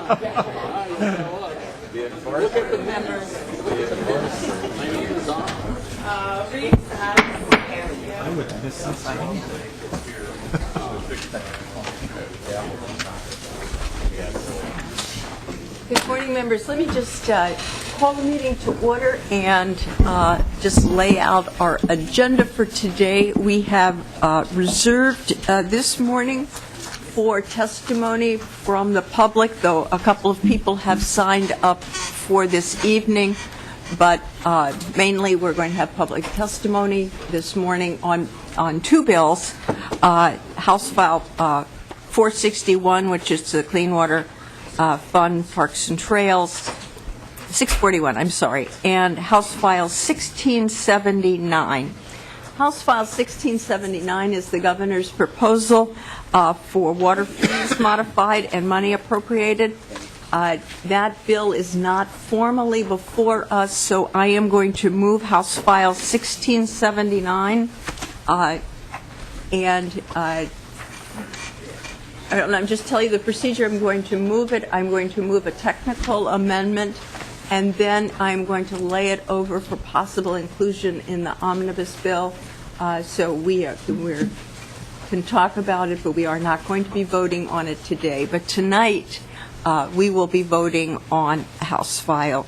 Look at the members. I would miss something. Good morning, members. Let me just call the meeting to order and just lay out our agenda for today. We have reserved this morning for testimony from the public, though a couple of people have signed up for this evening, but mainly we're going to have public testimony this morning on two bills. House File 461, which is the Clean Water Fund, Parks and Trails, 641, I'm sorry, and House File 1679. House File 1679 is the governor's proposal for water fees modified and money appropriated. That bill is not formally before us, so I am going to move House File 1679, and I'm just telling you the procedure. I'm going to move it. I'm going to move a technical amendment, and then I'm going to lay it over for possible inclusion in the omnibus bill. So we can talk about it, but we are not going to be voting on it today. But tonight, we will be voting on House File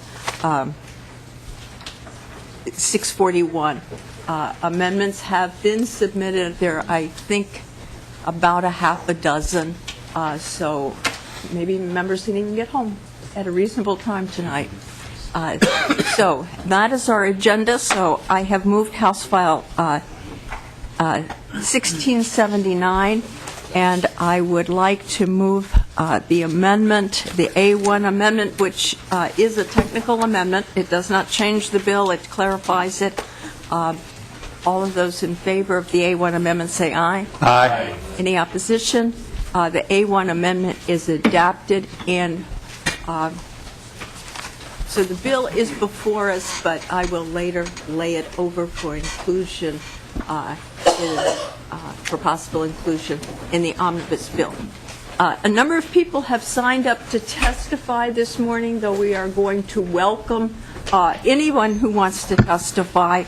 641. Amendments have been submitted. There, I think, about a half a dozen, so maybe members can even get home at a reasonable time tonight. So that is our agenda. So I have moved House File 1679, and I would like to move the amendment, the A1 amendment, which is a technical amendment. It does not change the bill. It clarifies it. All of those in favor of the A1 amendment say aye. Aye. Any opposition? The A1 amendment is adopted, and so the bill is before us, but I will later lay it over for inclusion, for possible inclusion in the omnibus bill. A number of people have signed up to testify this morning, though we are going to welcome anyone who wants to testify.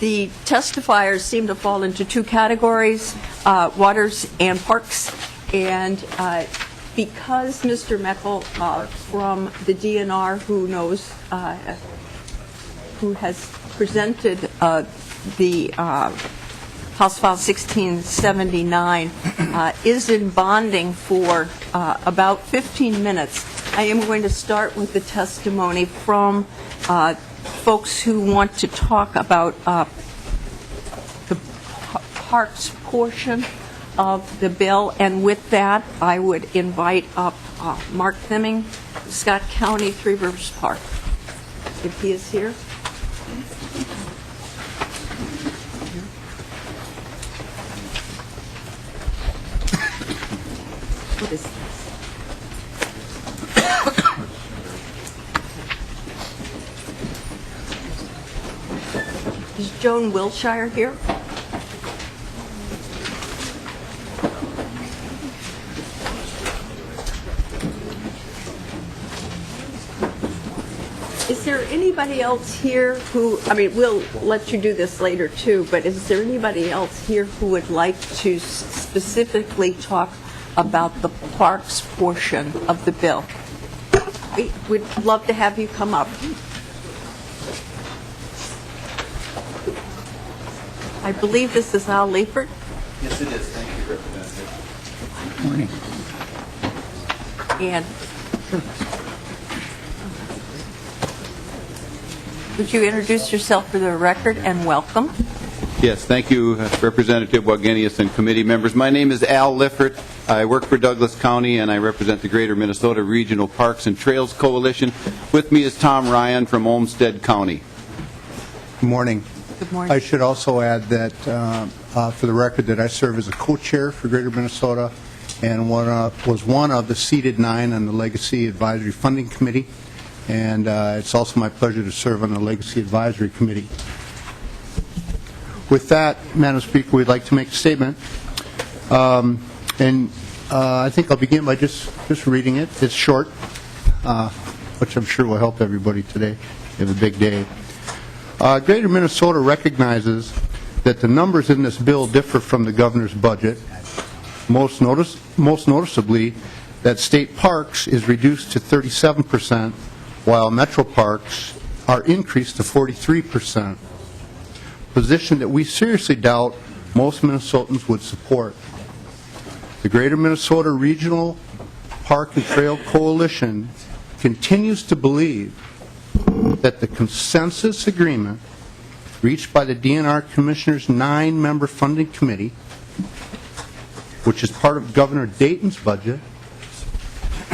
The testifiers seem to fall into two categories, waters and parks, and because Mr. Meckel from the DNR, who has presented the House File 1679, is in bonding for about 15 minutes. I am going to start with the testimony from folks who want to talk about the parks portion of the bill, and with that, I would invite up Mark Thimming, Scott County, Three Rivers Park, if he is here. What is this? Is Joan Wilshire here? Is there anybody else here who, I mean, we'll let you do this later too, but is there anybody else here who would like to specifically talk about the parks portion of the bill? We'd love to have you come up. I believe this is Al Leifert. Yes, it is. Thank you, Representative. Good morning. And would you introduce yourself for the record and welcome? Yes, thank you, Representative Wagenius and committee members. My name is Al Liffert. I work for Douglas County, and I represent the Greater Minnesota Regional Parks and Trails Coalition. With me is Tom Ryan from Olmsted County. Good morning. Good morning. I should also add that, for the record, that I serve as a co-chair for Greater Minnesota and was one of the seated 9 on the Legacy Advisory Funding Committee. And it's also my pleasure to serve on the Legacy Advisory Committee. With that, Madam Speaker, we'd like to make a statement. And I think I'll begin by just reading it. It's short, which I'm sure will help everybody today. We have a big day. Greater Minnesota recognizes that the numbers in this bill differ from the governor's budget, most noticeably that state parks is reduced to 37%, while metro parks are increased to 43%, position that we seriously doubt most Minnesotans would support. The Greater Minnesota Regional Park and Trail Coalition continues to believe that the consensus agreement reached by the DNR Commissioner's 9-member funding committee, which is part of Governor Dayton's budget,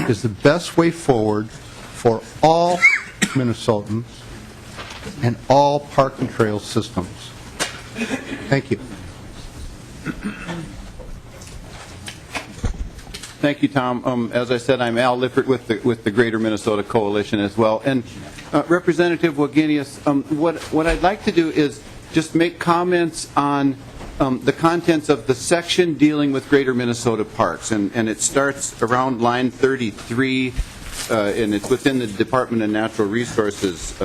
is the best way forward for all Minnesotans and all park and trail systems. Thank you. Thank you, Tom. As I said, I'm Al Lifford with the Greater Minnesota Coalition as well. And Representative Wagenius, what I'd like to do is just make comments on the contents of the section dealing with Greater Minnesota Parks. And it starts around line 33, and it's within the Department of Natural Resources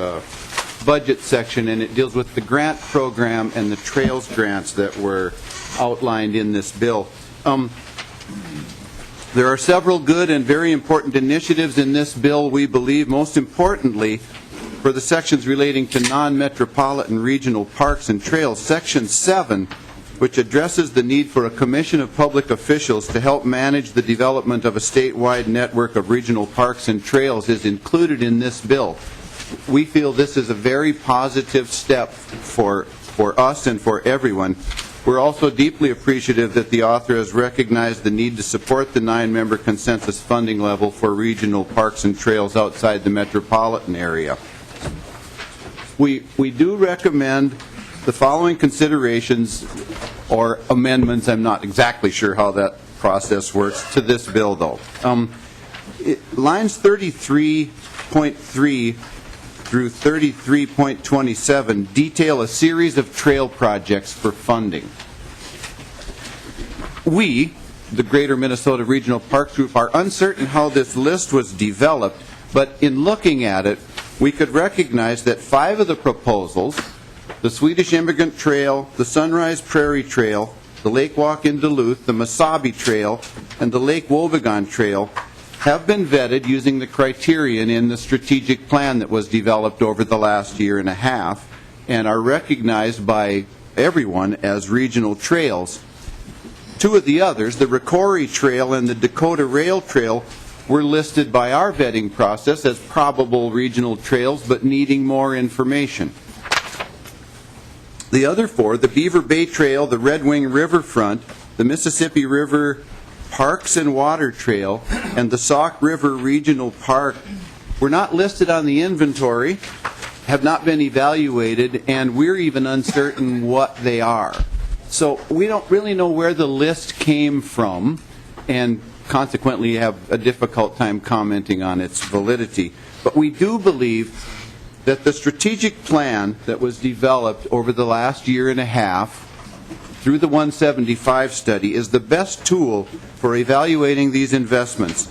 budget section, and it deals with the grant program and the trails grants that were outlined in this bill. There are several good and very important initiatives in this bill, we believe. Most importantly, for the sections relating to non-metropolitan regional parks and trails, Section 7, which addresses the need for a commission of public officials to help manage the development of a statewide network of regional parks and trails, is included in this bill. We feel this is a very positive step for us and for everyone. We're also deeply appreciative that the author has recognized the need to support the 9-member consensus funding level for regional parks and trails outside the metropolitan area. We do recommend the following considerations or amendments. I'm not exactly sure how that process works to this bill, though. Lines 33.3 through 33.27 detail a series of trail projects for funding. We, the Greater Minnesota Regional Parks Group, are uncertain how this list was developed, but in looking at it, we could recognize that 5 of the proposals, the Swedish Immigrant Trail, the Sunrise Prairie Trail, the Lake Walk in Duluth, the Mesabi Trail, and the Lake Wobegon Trail, have been vetted using the criterion in the strategic plan that was developed over the last year and a half and are recognized by everyone as regional trails. 2 of the others, the Ricori Trail and the Dakota Rail Trail, were listed by our vetting process as probable regional trails but needing more information. The other 4, the Beaver Bay Trail, the Red Wing Riverfront, the Mississippi River Parks and Water Trail, and the Sauk River Regional Park, were not listed on the inventory, have not been evaluated, and we're even uncertain what they are. So we don't really know where the list came from, and consequently have a difficult time commenting on its validity. But we do believe that the strategic plan that was developed over the last year and a half through the 175 study is the best tool for evaluating these investments,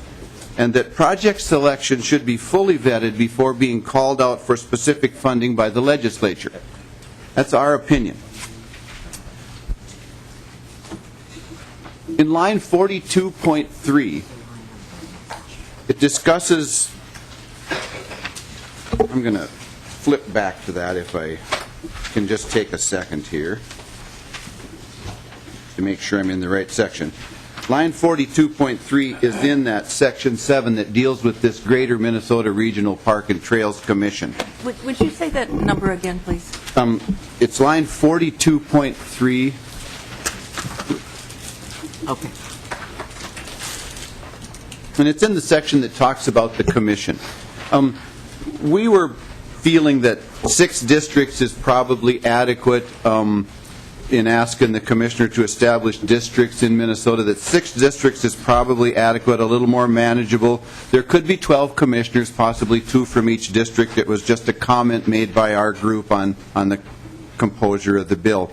and that project selection should be fully vetted before being called out for specific funding by the legislature. That's our opinion. In line 42.3, it discusses, I'm going to flip back to that if I can just take a second here to make sure I'm in the right section. Line 42.3 is in that Section 7 that deals with this Greater Minnesota Regional Park and Trails Commission. Would you say that number again, please? It's line 42.3. Okay. And it's in the section that talks about the commission. We were feeling that 6 districts is probably adequate in asking the commissioner to establish districts in Minnesota, that 6 districts is probably adequate, a little more manageable. There could be 12 commissioners, possibly 2 from each district. It was just a comment made by our group on the composure of the bill.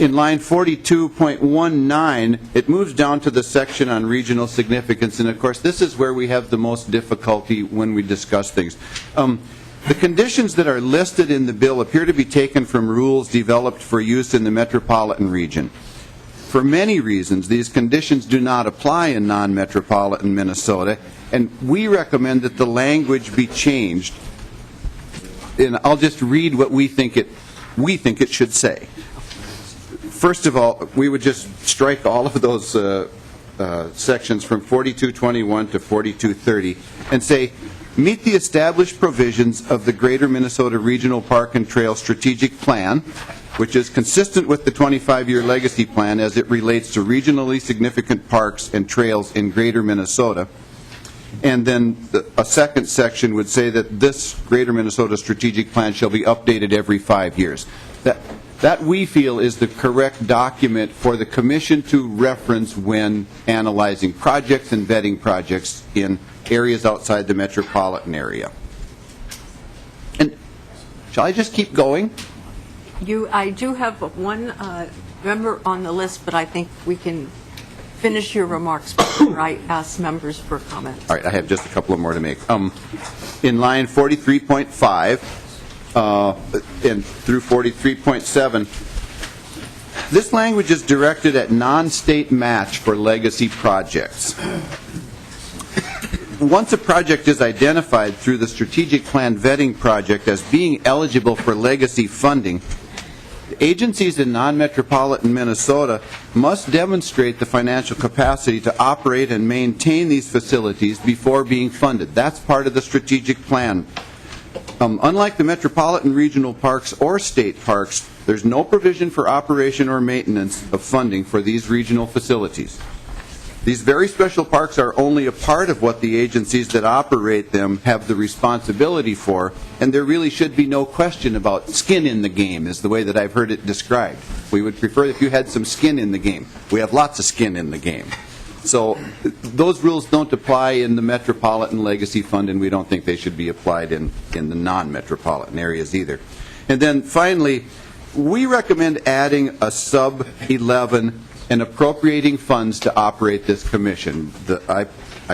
In line 42.19, it moves down to the section on regional significance, and of course, this is where we have the most difficulty when we discuss things. The conditions that are listed in the bill appear to be taken from rules developed for use in the metropolitan region. For many reasons, these conditions do not apply in non-metropolitan Minnesota, and we recommend that the language be changed. And I'll just read what we think it should say. First of all, we would just strike all of those sections from 4221 to 4230 and say, meet the established provisions of the Greater Minnesota Regional Park and Trail Strategic Plan, which is consistent with the 25-year legacy plan as it relates to regionally significant parks and trails in Greater Minnesota. And then a second section would say that this Greater Minnesota Strategic Plan shall be updated every 5 years. That we feel is the correct document for the Commission to reference when analyzing projects and vetting projects in areas outside the metropolitan area. And shall I just keep going? I do have one member on the list, but I think we can finish your remarks before I ask members for comments. All right, I have just a couple of more to make. In line 43.5 and through 43.7, this language is directed at non-state match for legacy projects. Once a project is identified through the strategic plan vetting project as being eligible for legacy funding, agencies in non-metropolitan Minnesota must demonstrate the financial capacity to operate and maintain these facilities before being funded. That's part of the strategic plan. Unlike the metropolitan regional parks or state parks, there's no provision for operation or maintenance of funding for these regional facilities. These very special parks are only a part of what the agencies that operate them have the responsibility for, and there really should be no question about skin in the game, is the way that I've heard it described. We would prefer if you had some skin in the game. We have lots of skin in the game. So those rules don't apply in the Metropolitan Legacy Fund, and we don't think they should be applied in the non-metropolitan areas either. And then finally, we recommend adding a sub-11 and appropriating funds to operate this commission. I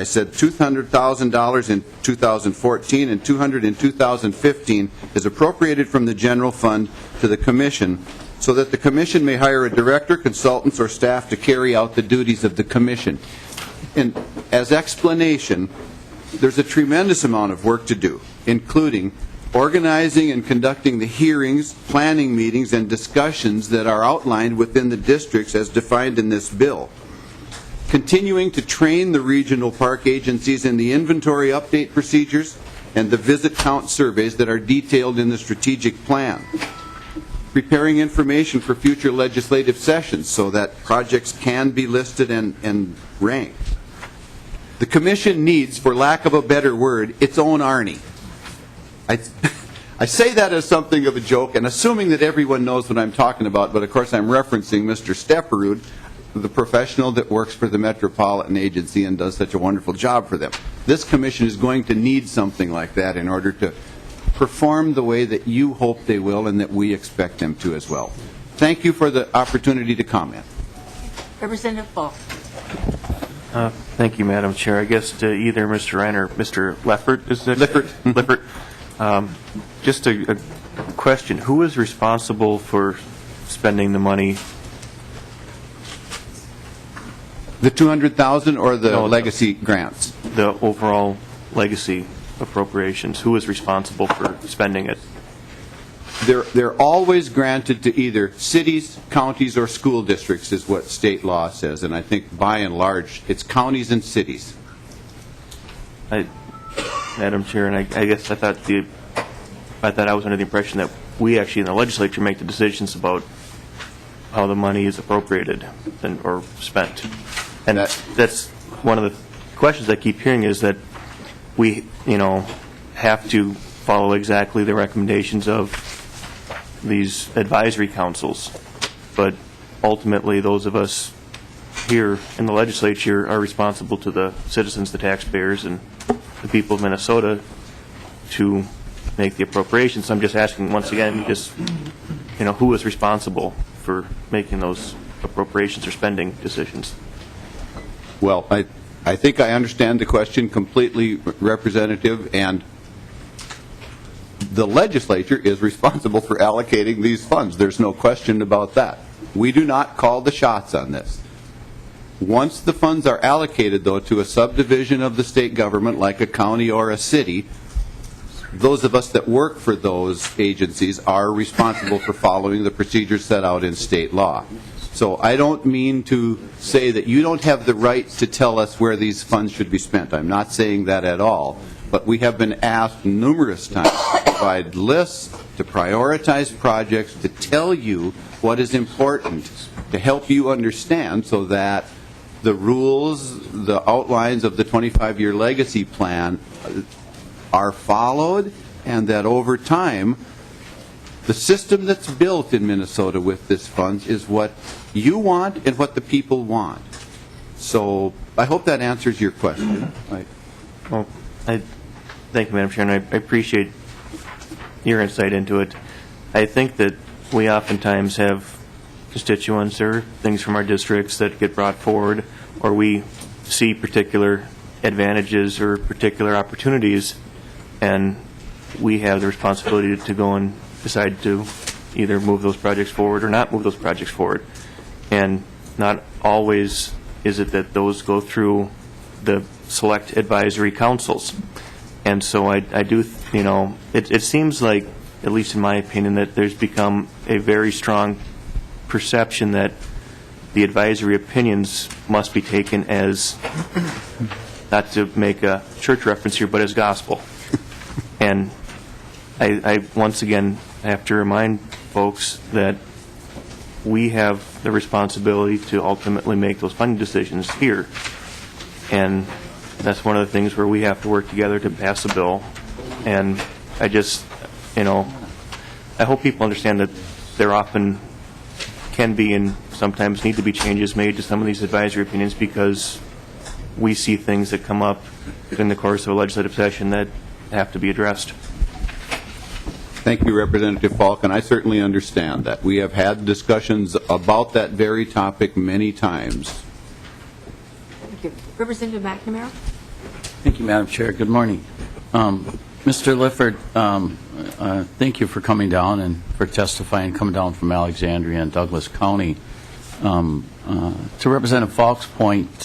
said $200,000 in 2014 and $200,000 in 2015 is appropriated from the general fund to the commission so that the commission may hire a director, consultants, or staff to carry out the duties of the commission. And as explanation, there's a tremendous amount of work to do, including organizing and conducting the hearings, planning meetings, and discussions that are outlined within the districts as defined in this bill. Continuing to train the regional park agencies in the inventory update procedures and the visit count surveys that are detailed in the strategic plan. Preparing information for future legislative sessions so that projects can be listed and ranked. The commission needs, for lack of a better word, its own Arnie. I say that as something of a joke and assuming that everyone knows what I'm talking about, but of course I'm referencing Mr. Stepperud, the professional that works for the Metropolitan Agency and does such a wonderful job for them. This commission is going to need something like that in order to perform the way that you hope they will and that we expect them to as well. Thank you for the opportunity to comment. Representative Fall. Thank you, Madam Chair. I guess to either Mr. Ryan or Mr. Leffert, is it? Liffert. Just a question. Who is responsible for spending the money? The $200,000 or the legacy grants? The overall legacy appropriations. Who is responsible for spending it? They're always granted to either cities, counties, or school districts is what state law says, and I think by and large it's counties and cities. Madam Chair, and I guess I thought I was under the impression that we actually in the legislature make the decisions about how the money is appropriated or spent. And that's one of the questions I keep hearing is that we, have to follow exactly the recommendations of these advisory councils. But ultimately, those of us here in the legislature are responsible to the citizens, the taxpayers, and the people of Minnesota to make the appropriations. I'm just asking once again, who is responsible for making those appropriations or spending decisions. Well, I think I understand the question completely, Representative, and the legislature is responsible for allocating these funds. There's no question about that. We do not call the shots on this. Once the funds are allocated, though, to a subdivision of the state government, like a county or a city, those of us that work for those agencies are responsible for following the procedures set out in state law. So I don't mean to say that you don't have the right to tell us where these funds should be spent. I'm not saying that at all. But we have been asked numerous times to provide lists, to prioritize projects, to tell you what is important, to help you understand so that the rules, the outlines of the 25-year legacy plan are followed, and that over time, the system that's built in Minnesota with this funds is what you want and what the people want. So I hope that answers your question. Well, thank you, Madam Chair, and I appreciate your insight into it. I think that we oftentimes have constituents or things from our districts that get brought forward, or we see particular advantages or particular opportunities, and we have the responsibility to go and decide to either move those projects forward or not move those projects forward. And not always is it that those go through the select advisory councils. And so I do, it seems like, at least in my opinion, that there's become a very strong perception that the advisory opinions must be taken as, not to make a church reference here, but as gospel. And I once again have to remind folks that we have the responsibility to ultimately make those funding decisions here. And that's one of the things where we have to work together to pass a bill. And I just, I hope people understand that there often can be and sometimes need to be changes made to some of these advisory opinions because we see things that come up in the course of a legislative session that have to be addressed. Thank you, Representative Falk, and I certainly understand that. We have had discussions about that very topic many times. Thank you. Representative McNamara? Thank you, Madam Chair. Good morning. Mr. Lifford, thank you for coming down and for testifying, coming down from Alexandria and Douglas County. To Representative Falk's point,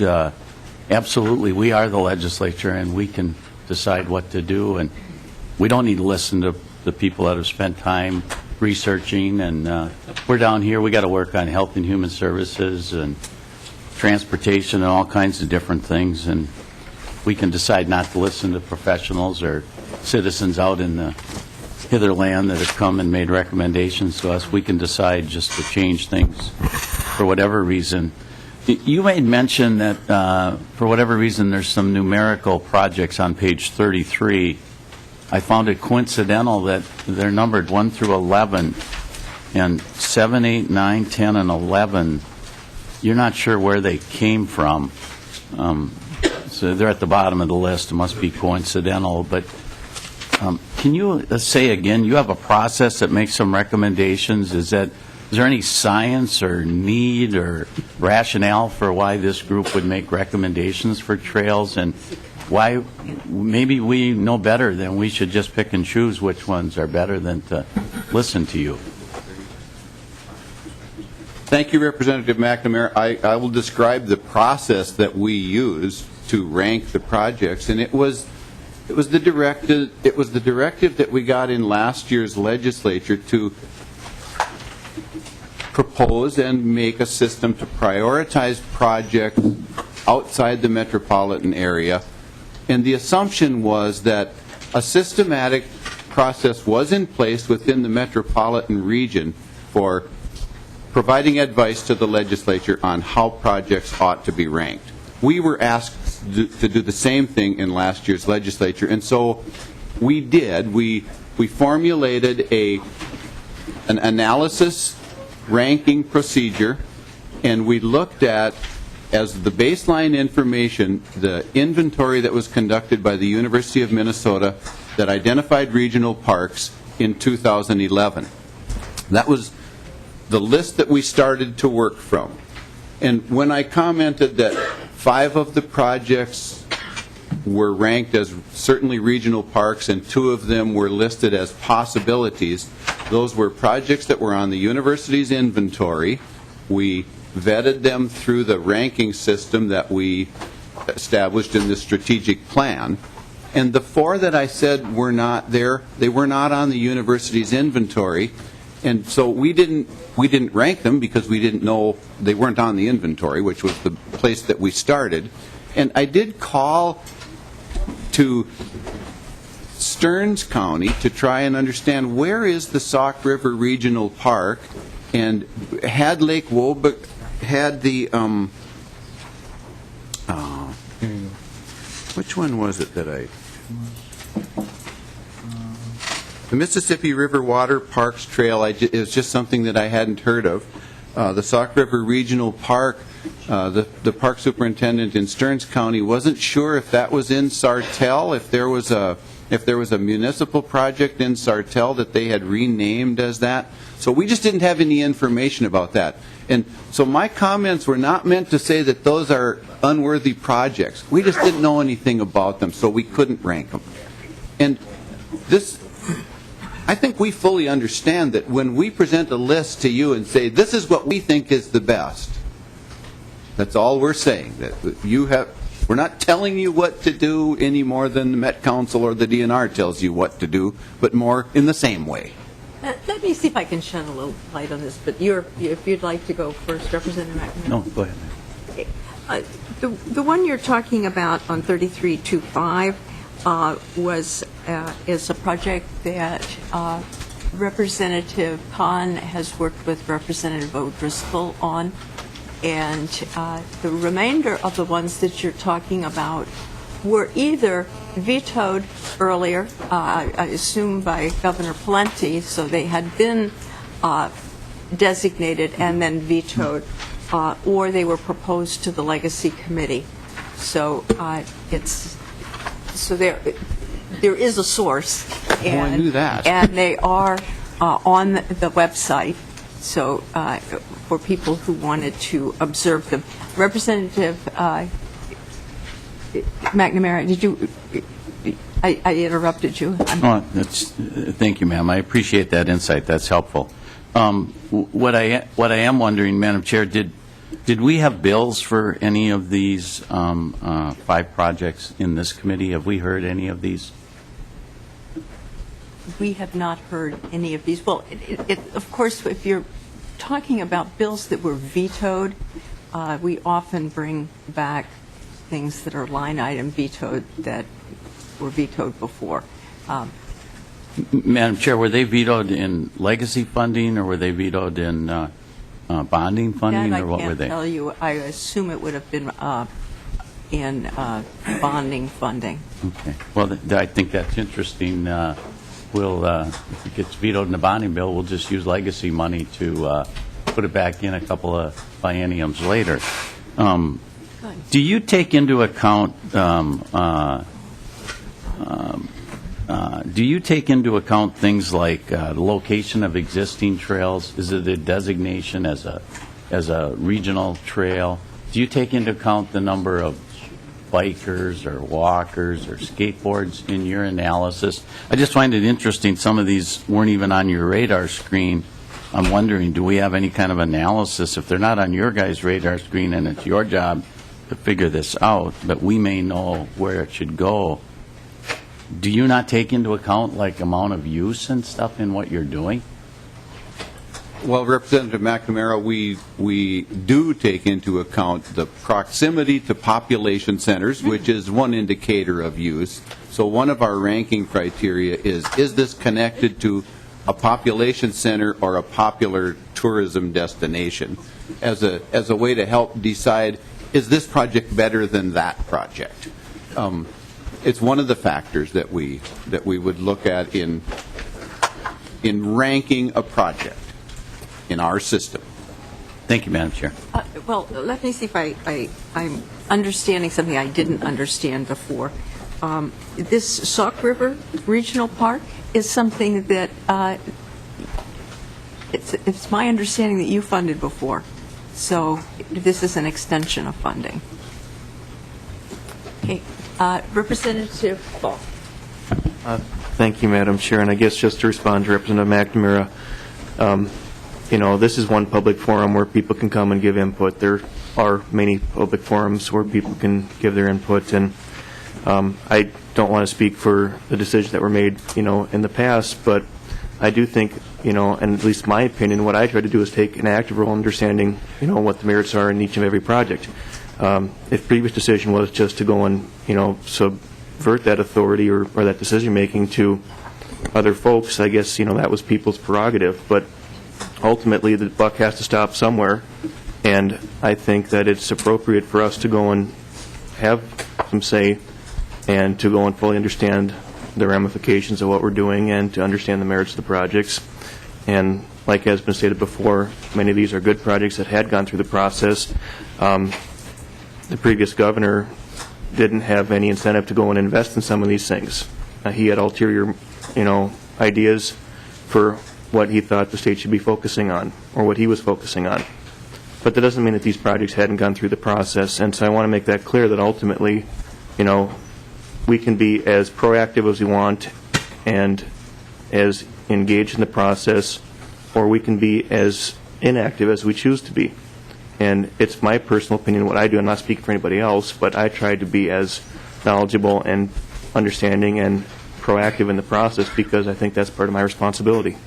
absolutely, we are the legislature and we can decide what to do, and we don't need to listen to the people that have spent time researching, and we're down here, we got to work on health and human services and transportation and all kinds of different things, and we can decide not to listen to professionals or citizens out in the hitherland that have come and made recommendations to us. We can decide just to change things for whatever reason. You made mention that for whatever reason there's some numerical projects on page 33. I found it coincidental that they're numbered 1 through 11, and 7, 8, 9, 10, and 11, you're not sure where they came from. So they're at the bottom of the list. It must be coincidental. But can you say again, you have a process that makes some recommendations. Is there any science or need or rationale for why this group would make recommendations for trails, and why maybe we know better than we should just pick and choose which ones are better than to listen to you? Thank you, Representative McNamara. I will describe the process that we use to rank the projects, and it was the directive that we got in last year's legislature to propose and make a system to prioritize projects outside the metropolitan area. And the assumption was that a systematic process was in place within the metropolitan region for providing advice to the legislature on how projects ought to be ranked. We were asked to do the same thing in last year's legislature, and so we did. We formulated an analysis ranking procedure, and we looked at, as the baseline information, the inventory that was conducted by the University of Minnesota that identified regional parks in 2011. That was the list that we started to work from. And when I commented that 5 of the projects were ranked as certainly regional parks and 2 of them were listed as possibilities, those were projects that were on the university's inventory. We vetted them through the ranking system that we established in the strategic plan. And the 4 that I said were not there, they were not on the university's inventory. And so we didn't rank them because we didn't know they weren't on the inventory, which was the place that we started. And I did call to Stearns County to try and understand where is the Sauk River Regional Park, and had Lake Wobeck, had the which one was it that I? The Mississippi River Water Parks Trail is just something that I hadn't heard of. The Sauk River Regional Park, the park superintendent in Stearns County wasn't sure if that was in Sartell, if there was a municipal project in Sartell that they had renamed as that. So we just didn't have any information about that. And so my comments were not meant to say that those are unworthy projects. We just didn't know anything about them, so we couldn't rank them. And this, I think we fully understand that when we present a list to you and say, this is what we think is the best, that's all we're saying. That we're not telling you what to do any more than the Met Council or the DNR tells you what to do, but more in the same way. Let me see if I can shed a little light on this, but if you'd like to go first, Representative McNamara. No, go ahead. The one you're talking about on 3325 is a project that Representative Pond has worked with Representative O'Driscoll on, and the remainder of the ones that you're talking about were either vetoed earlier, I assume by Governor Pawlenty, so they had been designated and then vetoed, or they were proposed to the Legacy Committee. So there is a source, and, I knew that. and they are on the website. So for people who wanted to observe them, Representative McNamara, did you? I interrupted you. Thank you, ma'am. I appreciate that insight. That's helpful. What I am wondering, Madam Chair, did we have bills for any of these 5 projects in this committee? Have we heard any of these? We have not heard any of these. Well, of course, if you're talking about bills that were vetoed, we often bring back things that are line item vetoed that were vetoed before. Madam Chair, were they vetoed in legacy funding, or were they vetoed in bonding funding, or what were they? I can't tell you. I assume it would have been in bonding funding. Okay. Well, I think that's interesting. If it gets vetoed in the bonding bill, we'll just use legacy money to put it back in a couple of bienniums later. Do you take into account things like the location of existing trails? Is it a designation as a regional trail? Do you take into account the number of bikers or walkers or skateboards in your analysis? I just find it interesting. Some of these weren't even on your radar screen. I'm wondering, do we have any kind of analysis? If they're not on your guys' radar screen and it's your job to figure this out, but we may know where it should go, do you not take into account like amount of use and stuff in what you're doing? Well, Representative McNamara, we do take into account the proximity to population centers, which is one indicator of use. So one of our ranking criteria is this connected to a population center or a popular tourism destination, as a way to help decide, is this project better than that project? It's one of the factors that we would look at in ranking a project in our system. Thank you, Madam Chair. Well, let me see if I'm understanding something I didn't understand before. This Sauk River Regional Park is something that it's my understanding that you funded before, so this is an extension of funding. Okay, Representative Falk. Thank you, Madam Chair. And I guess just to respond to Representative McNamara, this is one public forum where people can come and give input. There are many public forums where people can give their input, and I don't want to speak for the decisions that were made, in the past, but I do think, and at least my opinion, what I try to do is take an active role in understanding, what the merits are in each and every project. If previous decision was just to go and, subvert that authority or that decision-making to other folks, I guess, that was people's prerogative. But ultimately, the buck has to stop somewhere, and I think that it's appropriate for us to go and have some say and to go and fully understand the ramifications of what we're doing and to understand the merits of the projects. And like has been stated before, many of these are good projects that had gone through the process. The previous governor didn't have any incentive to go and invest in some of these things. He had ulterior, ideas for what he thought the state should be focusing on or what he was focusing on. But that doesn't mean that these projects hadn't gone through the process. And so I want to make that clear that ultimately, we can be as proactive as we want and as engaged in the process, or we can be as inactive as we choose to be. And it's my personal opinion what I do. I'm not speaking for anybody else, but I try to be as knowledgeable and understanding and proactive in the process because I think that's part of my responsibility.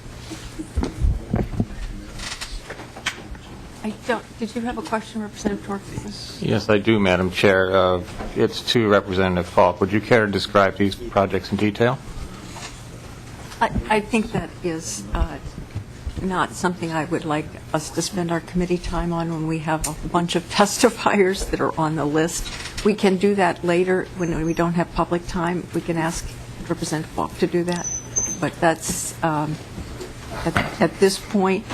Did you have a question, Representative Tork? Yes, I do, Madam Chair. It's to Representative Falk. Would you care to describe these projects in detail? I think that is not something I would like us to spend our committee time on when we have a bunch of testifiers that are on the list. We can do that later when we don't have public time. We can ask Representative Falk to do that. But that's, at this point,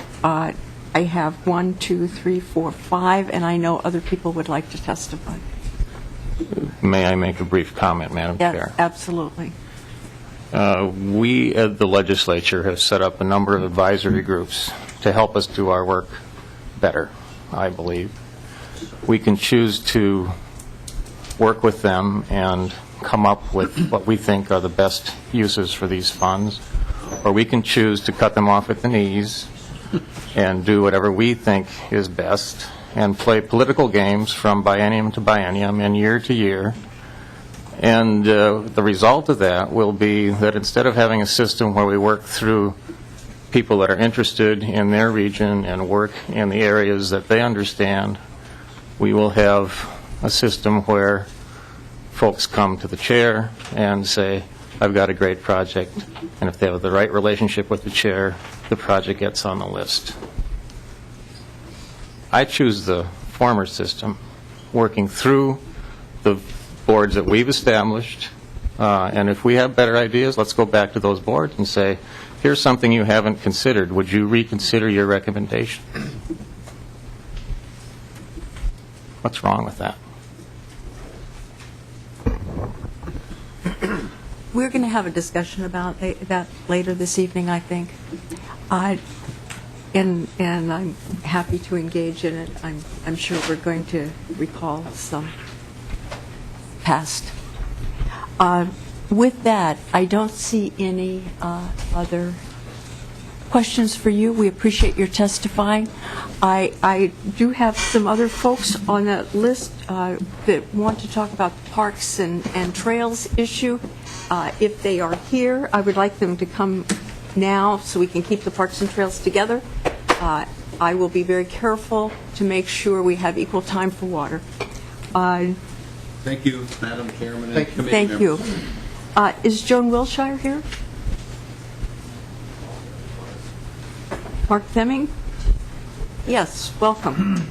I have 1, 2, 3, 4, 5, and I know other people would like to testify. May I make a brief comment, Madam Chair? Yes, absolutely. We at the legislature have set up a number of advisory groups to help us do our work better, I believe. We can choose to work with them and come up with what we think are the best uses for these funds, or we can choose to cut them off at the knees and do whatever we think is best and play political games from biennium to biennium and year to year. And the result of that will be that instead of having a system where we work through people that are interested in their region and work in the areas that they understand, we will have a system where folks come to the chair and say, I've got a great project, and if they have the right relationship with the chair, the project gets on the list. I choose the former system, working through the boards that we've established, and if we have better ideas, let's go back to those boards and say, here's something you haven't considered. Would you reconsider your recommendation? What's wrong with that? We're going to have a discussion about that later this evening, I think. And I'm happy to engage in it. I'm sure we're going to recall some past. With that, I don't see any other questions for you. We appreciate your testifying. I do have some other folks on that list that want to talk about the parks and trails issue. If they are here, I would like them to come now so we can keep the parks and trails together. I will be very careful to make sure we have equal time for water. Thank you, Madam Chairman and committee Thank you. members. Is Joan Wilshire here? Mark Fleming? Yes, welcome.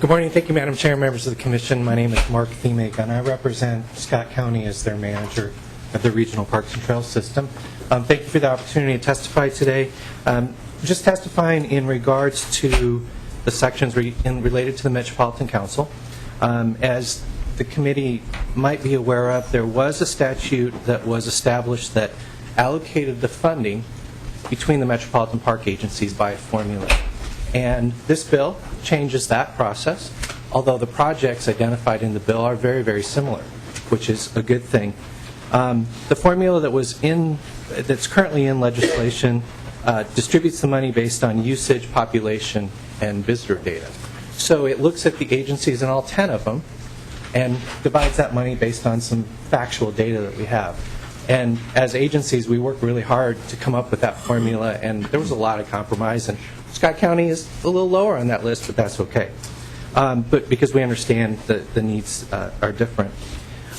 Good morning. Thank you, Madam Chair, members of the Commission. My name is Mark Themig, and I represent Scott County as their manager of the Regional Parks and Trails System. Thank you for the opportunity to testify today. Just testifying in regards to the sections related to the Metropolitan Council. As the committee might be aware of, there was a statute that was established that allocated the funding between the metropolitan park agencies by a formula. And this bill changes that process, although the projects identified in the bill are very, very similar, which is a good thing. The formula that's currently in legislation distributes the money based on usage, population, and visitor data. So it looks at the agencies, and all 10 of them, and divides that money based on some factual data that we have. And as agencies, we work really hard to come up with that formula, and there was a lot of compromise, and Scott County is a little lower on that list, but that's okay. But because we understand that the needs are different.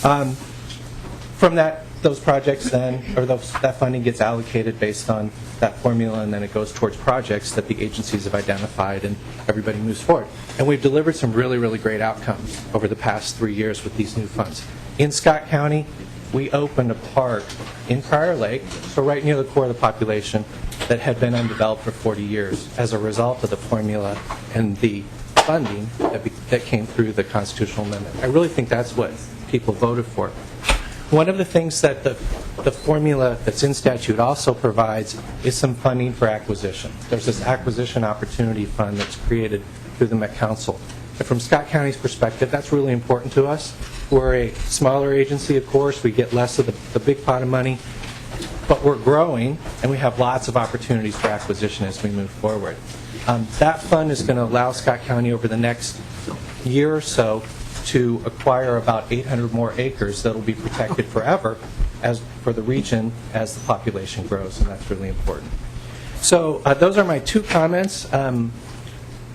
From those projects then, or that funding gets allocated based on that formula, and then it goes towards projects that the agencies have identified, and everybody moves forward. And we've delivered some really, really great outcomes over the past 3 years with these new funds. In Scott County, we opened a park in Prior Lake, so right near the core of the population, that had been undeveloped for 40 years as a result of the formula and the funding that came through the constitutional amendment. I really think that's what people voted for. One of the things that the formula that's in statute also provides is some funding for acquisition. There's this acquisition opportunity fund that's created through the Met Council. And from Scott County's perspective, that's really important to us. We're a smaller agency, of course. We get less of the big pot of money. But we're growing, and we have lots of opportunities for acquisition as we move forward. That fund is going to allow Scott County over the next year or so to acquire about 800 more acres that will be protected forever for the region as the population grows, and that's really important. So those are my 2 comments.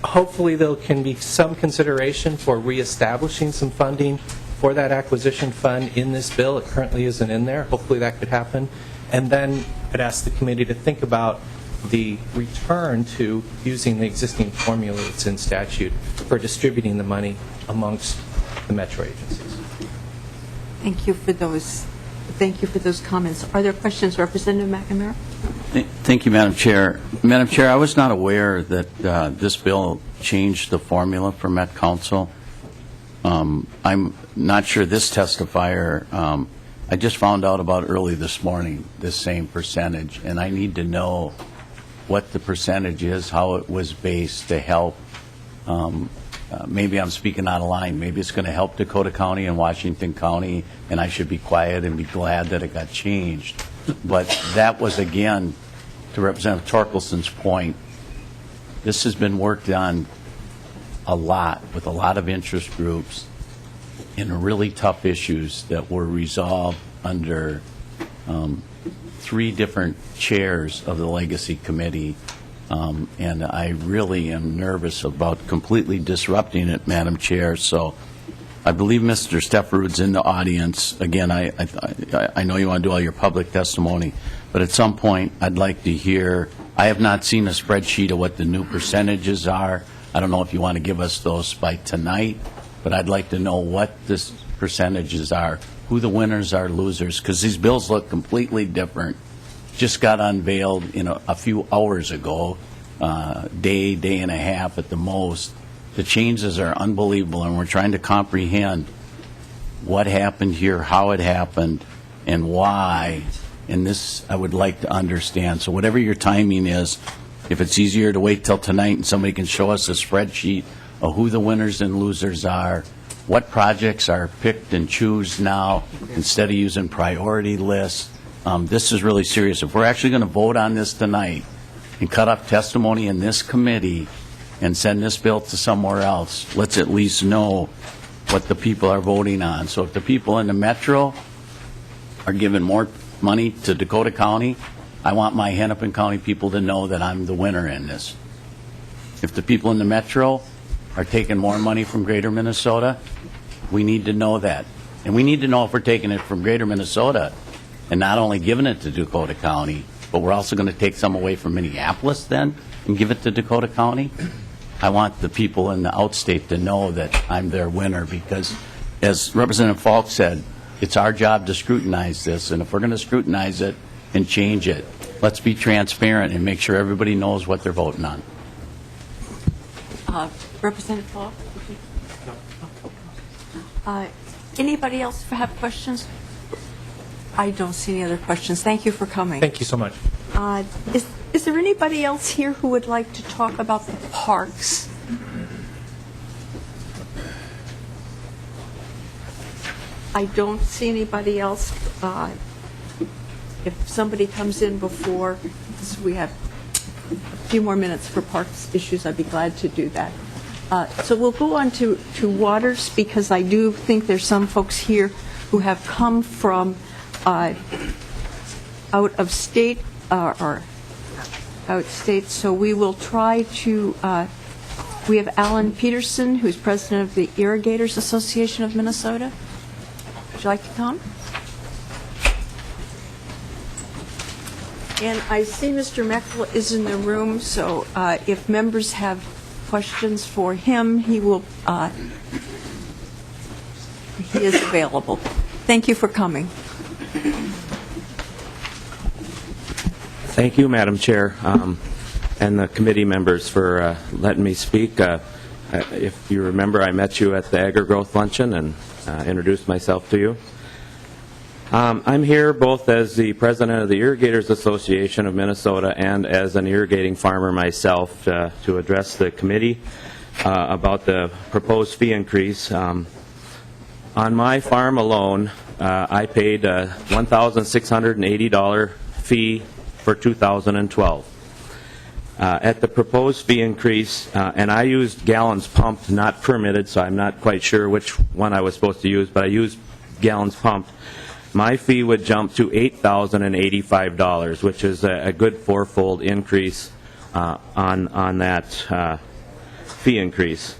Hopefully there can be some consideration for reestablishing some funding for that acquisition fund in this bill. It currently isn't in there. Hopefully that could happen. And then I'd ask the committee to think about the return to using the existing formula that's in statute for distributing the money amongst the metro agencies. Thank you for those. Thank you for those comments. Are there questions, Representative McNamara? Thank you, Madam Chair. Madam Chair, I was not aware that this bill changed the formula for Met Council. I'm not sure this testifier, I just found out about early this morning, this same percentage, and I need to know what the percentage is, how it was based to help. Maybe I'm speaking out of line. Maybe it's going to help Dakota County and Washington County, and I should be quiet and be glad that it got changed. But that was, again, to Representative Torkelson's point, this has been worked on a lot with a lot of interest groups in really tough issues that were resolved under 3 different chairs of the Legacy Committee. And I really am nervous about completely disrupting it, Madam Chair. So I believe Mr. Stefferud's in the audience. Again, I know you want to do all your public testimony, but at some point I'd like to hear, I have not seen a spreadsheet of what the new percentages are. I don't know if you want to give us those by tonight, but I'd like to know what the percentages are, who the winners are, losers, because these bills look completely different. Just got unveiled a few hours ago, day and a half at the most. The changes are unbelievable, and we're trying to comprehend what happened here, how it happened, and why. And this I would like to understand. So whatever your timing is, if it's easier to wait till tonight and somebody can show us a spreadsheet of who the winners and losers are, what projects are picked and choose now instead of using priority lists. This is really serious. If we're actually going to vote on this tonight and cut up testimony in this committee and send this bill to somewhere else, let's at least know what the people are voting on. So if the people in the metro are giving more money to Dakota County, I want my Hennepin County people to know that I'm the winner in this. If the people in the metro are taking more money from Greater Minnesota, we need to know that. And we need to know if we're taking it from Greater Minnesota and not only giving it to Dakota County, but we're also going to take some away from Minneapolis then and give it to Dakota County. I want the people in the outstate to know that I'm their winner because, as Representative Falk said, it's our job to scrutinize this, and if we're going to scrutinize it and change it, let's be transparent and make sure everybody knows what they're voting on. Representative Falk? Anybody else have questions? I don't see any other questions. Thank you for coming. Thank you so much. Is there anybody else here who would like to talk about the parks? I don't see anybody else. If somebody comes in before, so we have a few more minutes for parks issues, I'd be glad to do that. So we'll go on to waters, because I do think there's some folks here who have come from out of state or out state. So we will try to, we have Alan Peterson, who's president of the Irrigators Association of Minnesota. Would you like to come? And I see Mr. Meckel is in the room, so if members have questions for him, he is available. Thank you for coming. Thank you, Madam Chair, and the committee members for letting me speak. If you remember, I met you at the Agri-Growth Luncheon and introduced myself to you. I'm here both as the president of the Irrigators Association of Minnesota and as an irrigating farmer myself to address the committee about the proposed fee increase. On my farm alone, I paid a $1,680 fee for 2012. At the proposed fee increase, and I used gallons pumped, not permitted, so I'm not quite sure which one I was supposed to use, but I used gallons pumped. My fee would jump to $8,085, which is a good fourfold increase on that fee increase.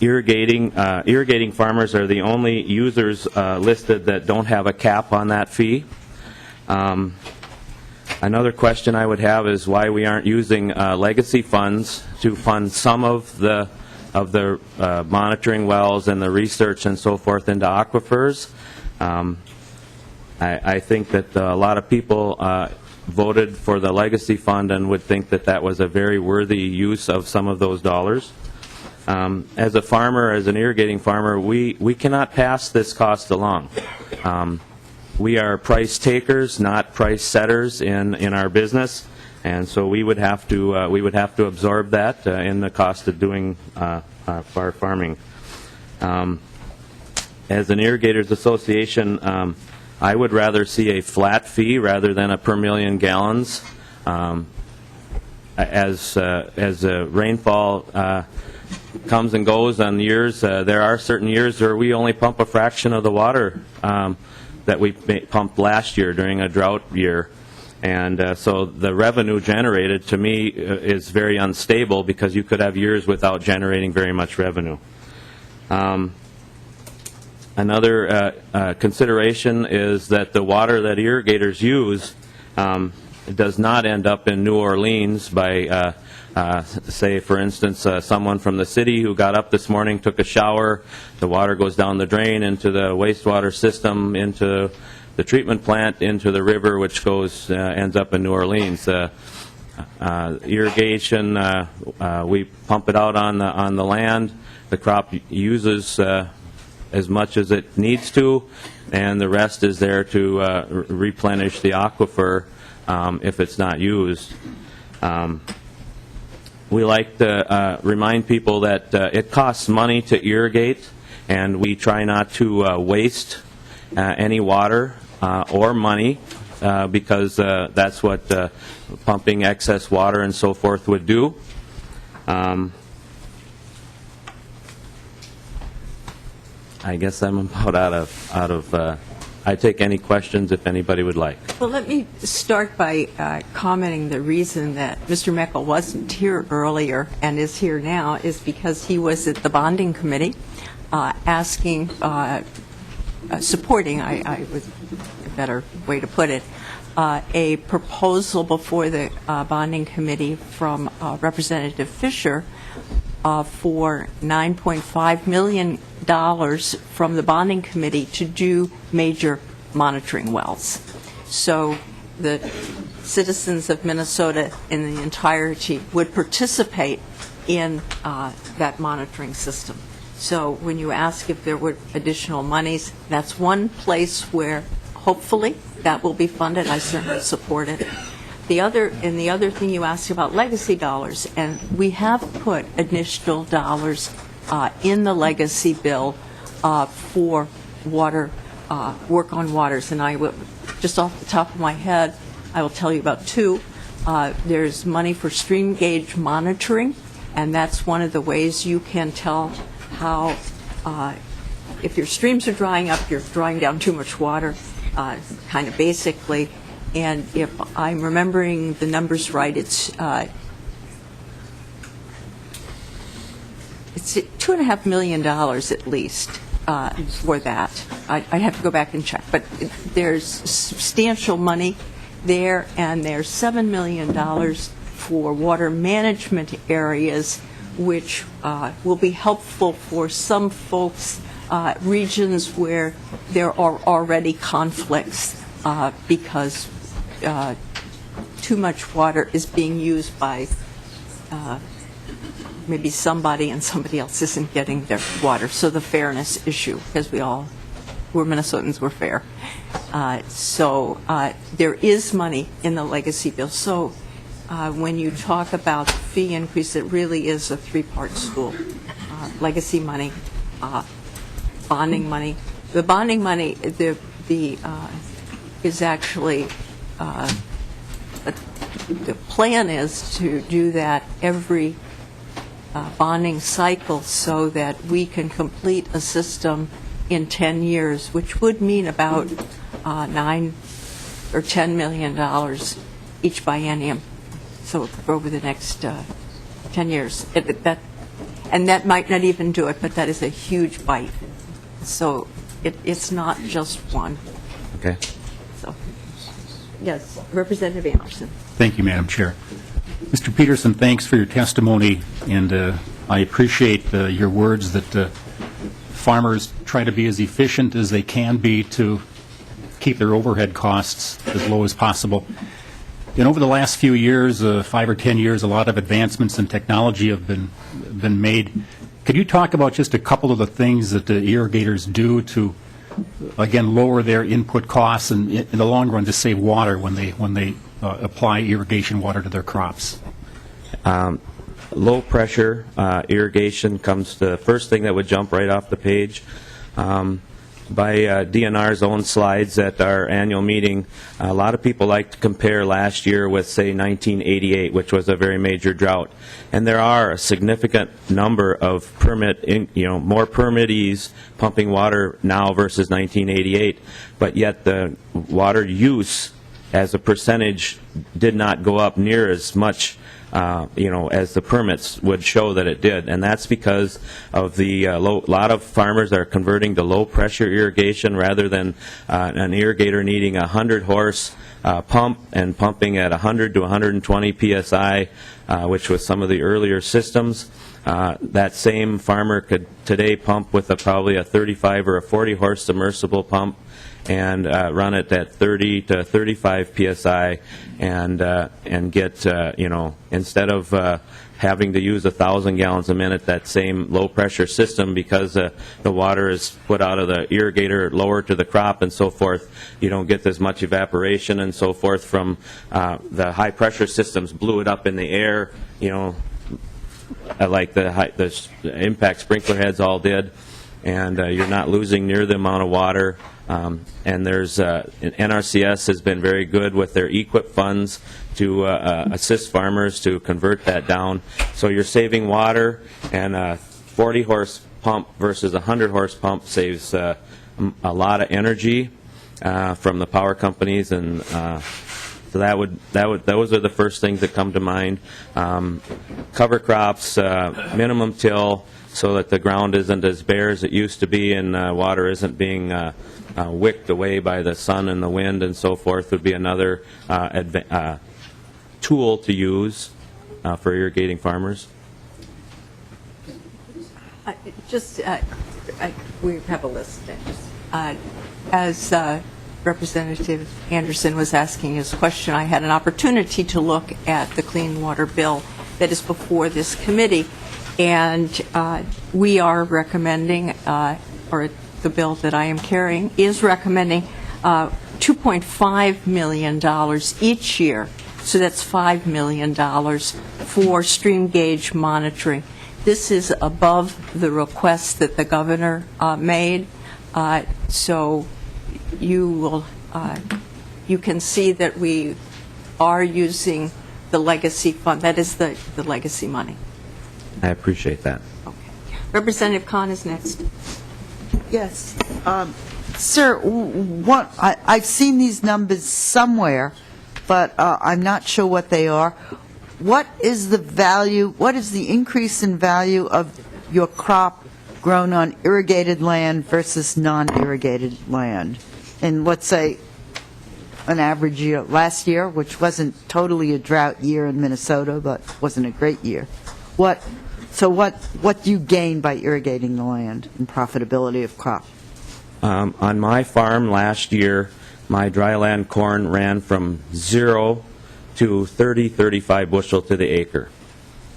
Irrigating farmers are the only users listed that don't have a cap on that fee. Another question I would have is why we aren't using legacy funds to fund some of the monitoring wells and the research and so forth into aquifers. I think that a lot of people voted for the legacy fund and would think that that was a very worthy use of some of those dollars. As a farmer, as an irrigating farmer, we cannot pass this cost along. We are price takers, not price setters in our business, and so we would have to absorb that in the cost of doing our farming. As an Irrigators Association, I would rather see a flat fee rather than a per million gallons. As rainfall comes and goes on years, there are certain years where we only pump a fraction of the water that we pumped last year during a drought year. And so the revenue generated, to me, is very unstable because you could have years without generating very much revenue. Another consideration is that the water that irrigators use does not end up in New Orleans by, say, for instance, someone from the city who got up this morning, took a shower, the water goes down the drain into the wastewater system, into the treatment plant, into the river, which goes ends up in New Orleans. Irrigation, we pump it out on the land. The crop uses as much as it needs to, and the rest is there to replenish the aquifer if it's not used. We like to remind people that it costs money to irrigate, and we try not to waste any water or money because that's what pumping excess water and so forth would do. I guess I'm about out of I take any questions if anybody would like. Well, let me start by commenting the reason that Mr. Meckel wasn't here earlier and is here now is because he was at the bonding committee asking, supporting, I was a better way to put it, a proposal before the bonding committee from Representative Fisher for $9.5 million from the bonding committee to do major monitoring wells. So the citizens of Minnesota in the entirety would participate in that monitoring system. So when you ask if there were additional monies, that's one place where hopefully that will be funded. I certainly support it. The other thing you asked about legacy dollars, and we have put additional dollars in the legacy bill for water, work on waters. And I will, just off the top of my head, I will tell you about two. There's money for stream gauge monitoring, and that's one of the ways you can tell how, if your streams are drying up, you're drawing down too much water, kind of basically. And if I'm remembering the numbers right, it's $2.5 million at least for that. I'd have to go back and check, but there's substantial money there, and there's $7 million for water management areas, which will be helpful for some folks, regions where there are already conflicts because too much water is being used by maybe somebody and somebody else isn't getting their water. So the fairness issue, because we're Minnesotans, we're fair. So there is money in the legacy bill. So when you talk about the fee increase, it really is a three-part stool. Legacy money, bonding money. The bonding money is actually, the plan is to do that every bonding cycle so that we can complete a system in 10 years, which would mean about $9 or $10 million each biennium. So for over the next 10 years. And that might not even do it, but that is a huge bite. So it's not just one. Okay. So, yes, Representative Anderson. Thank you, Madam Chair. Mr. Peterson, thanks for your testimony, and I appreciate your words that farmers try to be as efficient as they can be to keep their overhead costs as low as possible. And over the last few years, 5 or 10 years, a lot of advancements in technology have been made. Could you talk about just a couple of the things that the irrigators do to, again, lower their input costs and in the long run to save water when they apply irrigation water to their crops? Low pressure irrigation comes the first thing that would jump right off the page. By DNR's own slides at our annual meeting, a lot of people like to compare last year with, say, 1988, which was a very major drought. And there are a significant number of more permittees pumping water now versus 1988, but yet the water use as a percentage did not go up near as much as the permits would show that it did. And that's because of the lot of farmers are converting to low-pressure irrigation rather than an irrigator needing a 100-horse pump and pumping at 100 to 120 psi, which was some of the earlier systems. That same farmer could today pump with probably a 35 or a 40-horse submersible pump and run it at 30 to 35 psi and get, instead of having to use 1,000 gallons a minute, that same low-pressure system, because the water is put out of the irrigator lower to the crop and so forth, you don't get as much evaporation and so forth from the high-pressure systems blew it up in the air, like the impact sprinkler heads all did, and you're not losing near the amount of water. And there's NRCS has been very good with their EQIP funds to assist farmers to convert that down. So you're saving water, and a 40-horse pump versus a 100-horse pump saves a lot of energy from the power companies, and so those are the first things that come to mind. Cover crops, minimum till, so that the ground isn't as bare as it used to be, and water isn't being wicked away by the sun and the wind and so forth, would be another tool to use for irrigating farmers. We have a list. As Representative Anderson was asking his question, I had an opportunity to look at the Clean Water Bill that is before this committee, And we are recommending, or the bill that I am carrying is recommending $2.5 million each year. So that's $5 million for stream gauge monitoring. This is above the request that the governor made. So you can see that we are using the legacy fund. That is the legacy money. I appreciate that. Okay. Representative Khan is next. Yes. Sir, I've seen these numbers somewhere, but I'm not sure what they are. What is the value, what is the increase in value of your crop grown on irrigated land versus non-irrigated land? And let's say an average year, last year, which wasn't totally a drought year in Minnesota, but wasn't a great year. What do you gain by irrigating the land and profitability of crop? On my farm last year, my dryland corn ran from 0 to 35 bushel to the acre.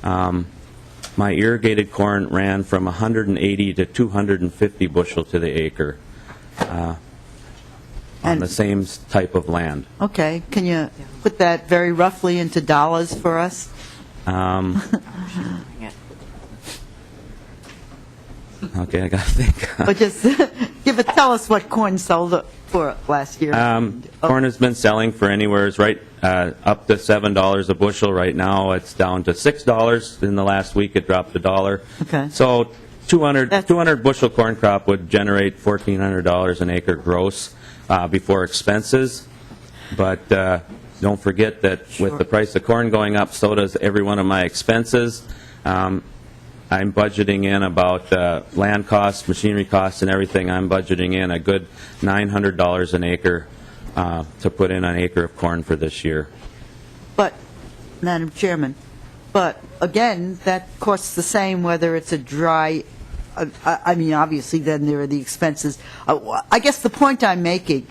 My irrigated corn ran from 180 to 250 bushel to the acre on the same type of land. Okay. Can you put that very roughly into dollars for us? Okay, I got to think. But just tell us what corn sold for last year. Corn has been selling for anywhere right up to $7 a bushel. Right now, it's down to $6. In the last week, it dropped $1. Okay. So 200 bushel corn crop would generate $1,400 an acre gross before expenses. But don't forget that with the price of corn going up, so does every one of my expenses. I'm budgeting in about land costs, machinery costs, and everything. I'm budgeting in a good $900 an acre to put in an acre of corn for this year. But, Madam Chairman, but again, that costs the same whether it's a dry, I mean, obviously then there are the expenses. I guess the point I'm making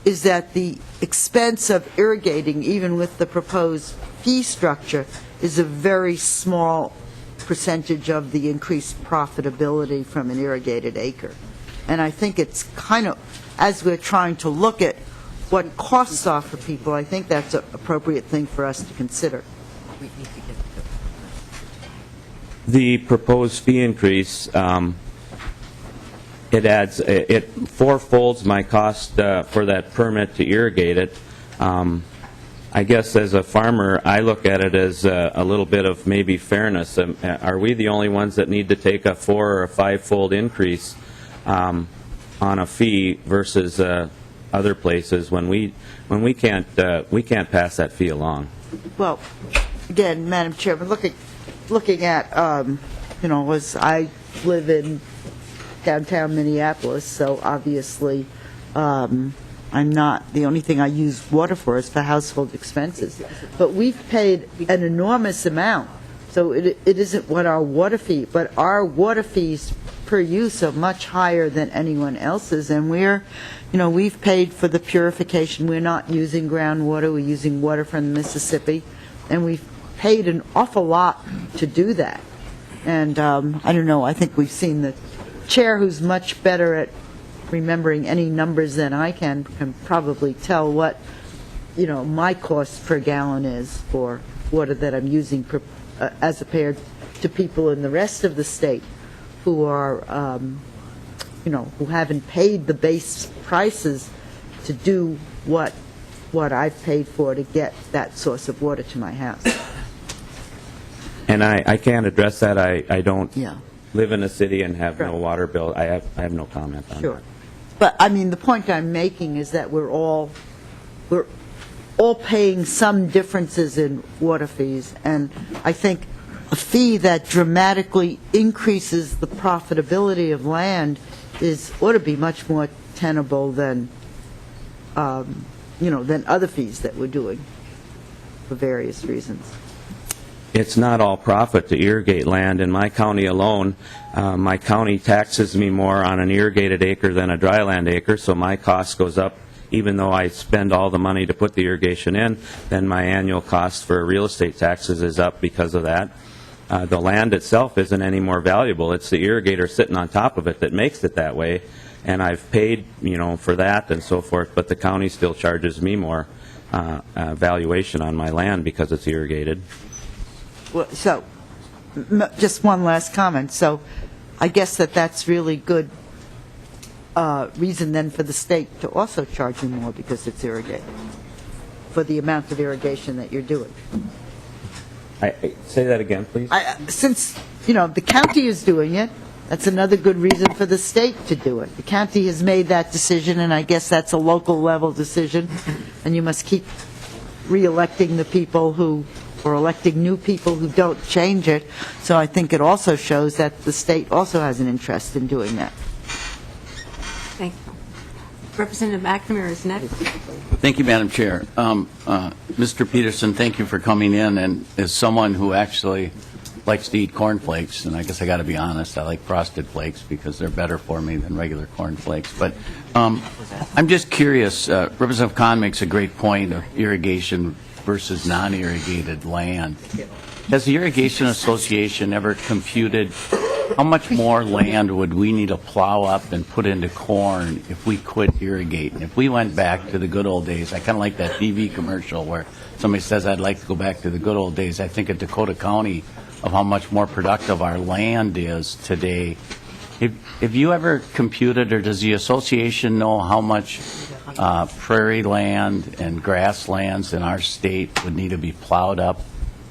is that the expense of irrigating, even with the proposed fee structure, is a very small percentage of the increased profitability from an irrigated acre. And I think it's kind of, as we're trying to look at what costs are for people, I think that's an appropriate thing for us to consider. The proposed fee increase, it adds, it fourfolds my cost for that permit to irrigate it. I guess as a farmer, I look at it as a little bit of maybe fairness. Are we the only ones that need to take a 4 or a 5-fold increase on a fee versus other places when we can't pass that fee along? Well, again, Madam Chairman, looking at, as I live in downtown Minneapolis, so obviously I'm not, the only thing I use water for is for household expenses. But we've paid an enormous amount, so it isn't what our water fee, but our water fees per use are much higher than anyone else's, and we've paid for the purification. We're not using groundwater, we're using water from the Mississippi, and we've paid an awful lot to do that. And I don't know, I think we've seen the chair, who's much better at remembering any numbers than I can probably tell what, my cost per gallon is for water that I'm using as compared to people in the rest of the state who are, who haven't paid the base prices to do what I've paid for to get that source of water to my house. And I can't address that. I don't Yeah. live in a city and have no Right. water bill. I have no comment on Sure. that. But, I mean, the point I'm making is that we're all paying some differences in water fees, and I think a fee that dramatically increases the profitability of land ought to be much more tenable than, than other fees that we're doing for various reasons. It's not all profit to irrigate land. In my county alone, my county taxes me more on an irrigated acre than a dryland acre, so my cost goes up. Even though I spend all the money to put the irrigation in, then my annual cost for real estate taxes is up because of that. The land itself isn't any more valuable. It's the irrigator sitting on top of it that makes it that way, and I've paid, for that and so forth, but the county still charges me more valuation on my land because it's irrigated. Well, so, just one last comment. So I guess that's really good reason then for the state to also charge you more because it's irrigated, for the amount of irrigation that you're doing. Say that again, please. Since, the county is doing it, that's another good reason for the state to do it. The county has made that decision, and I guess that's a local level decision, and you must keep re-electing the people or electing new people who don't change it. So I think it also shows that the state also has an interest in doing that. Thank you. Representative McNamara is next. Thank you, Madam Chair. Mr. Peterson, thank you for coming in, and as someone who actually likes to eat cornflakes, and I guess I got to be honest, I like frosted flakes because they're better for me than regular cornflakes. But I'm just curious, Representative Kahn makes a great point of irrigation versus non-irrigated land. Has the Irrigation Association ever computed how much more land would we need to plow up and put into corn if we quit irrigating? If we went back to the good old days, I kind of like that TV commercial where somebody says, I'd like to go back to the good old days. I think of Dakota County of how much more productive our land is today. Have you ever computed, or does the association know how much prairie land and grasslands in our state would need to be plowed up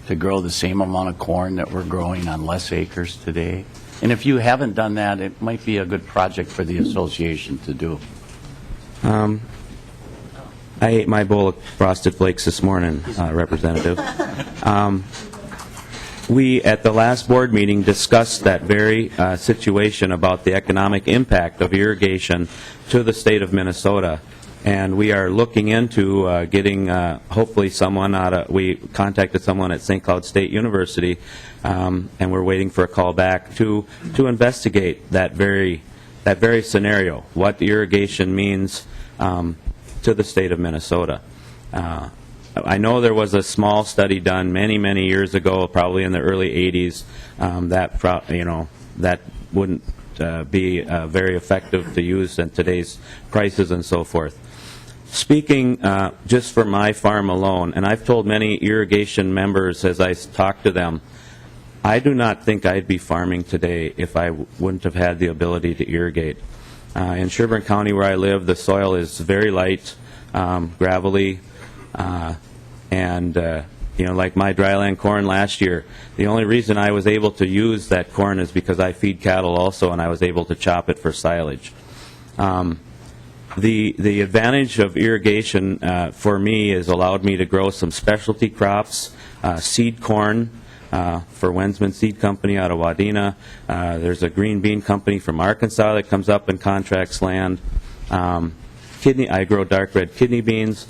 to grow the same amount of corn that we're growing on less acres today? And if you haven't done that, it might be a good project for the association to do. I ate my bowl of Frosted Flakes this morning, Representative. We, at the last board meeting, discussed that very situation about the economic impact of irrigation to the state of Minnesota. And we are looking into getting, hopefully, we contacted someone at St. Cloud State University, and we're waiting for a call back to investigate that very scenario, what irrigation means to the state of Minnesota. I know there was a small study done many, many years ago, probably in the early 80s, that wouldn't be very effective to use in today's prices and so forth. Speaking just for my farm alone, and I've told many irrigation members as I talk to them, I do not think I'd be farming today if I wouldn't have had the ability to irrigate. In Sherburne County, where I live, the soil is very light, gravelly, and like my dryland corn last year, the only reason I was able to use that corn is because I feed cattle also, and I was able to chop it for silage. The advantage of irrigation for me is allowed me to grow some specialty crops, seed corn for Wensman Seed Company out of Wadena. There's a green bean company from Arkansas that comes up and contracts land. I grow dark red kidney beans,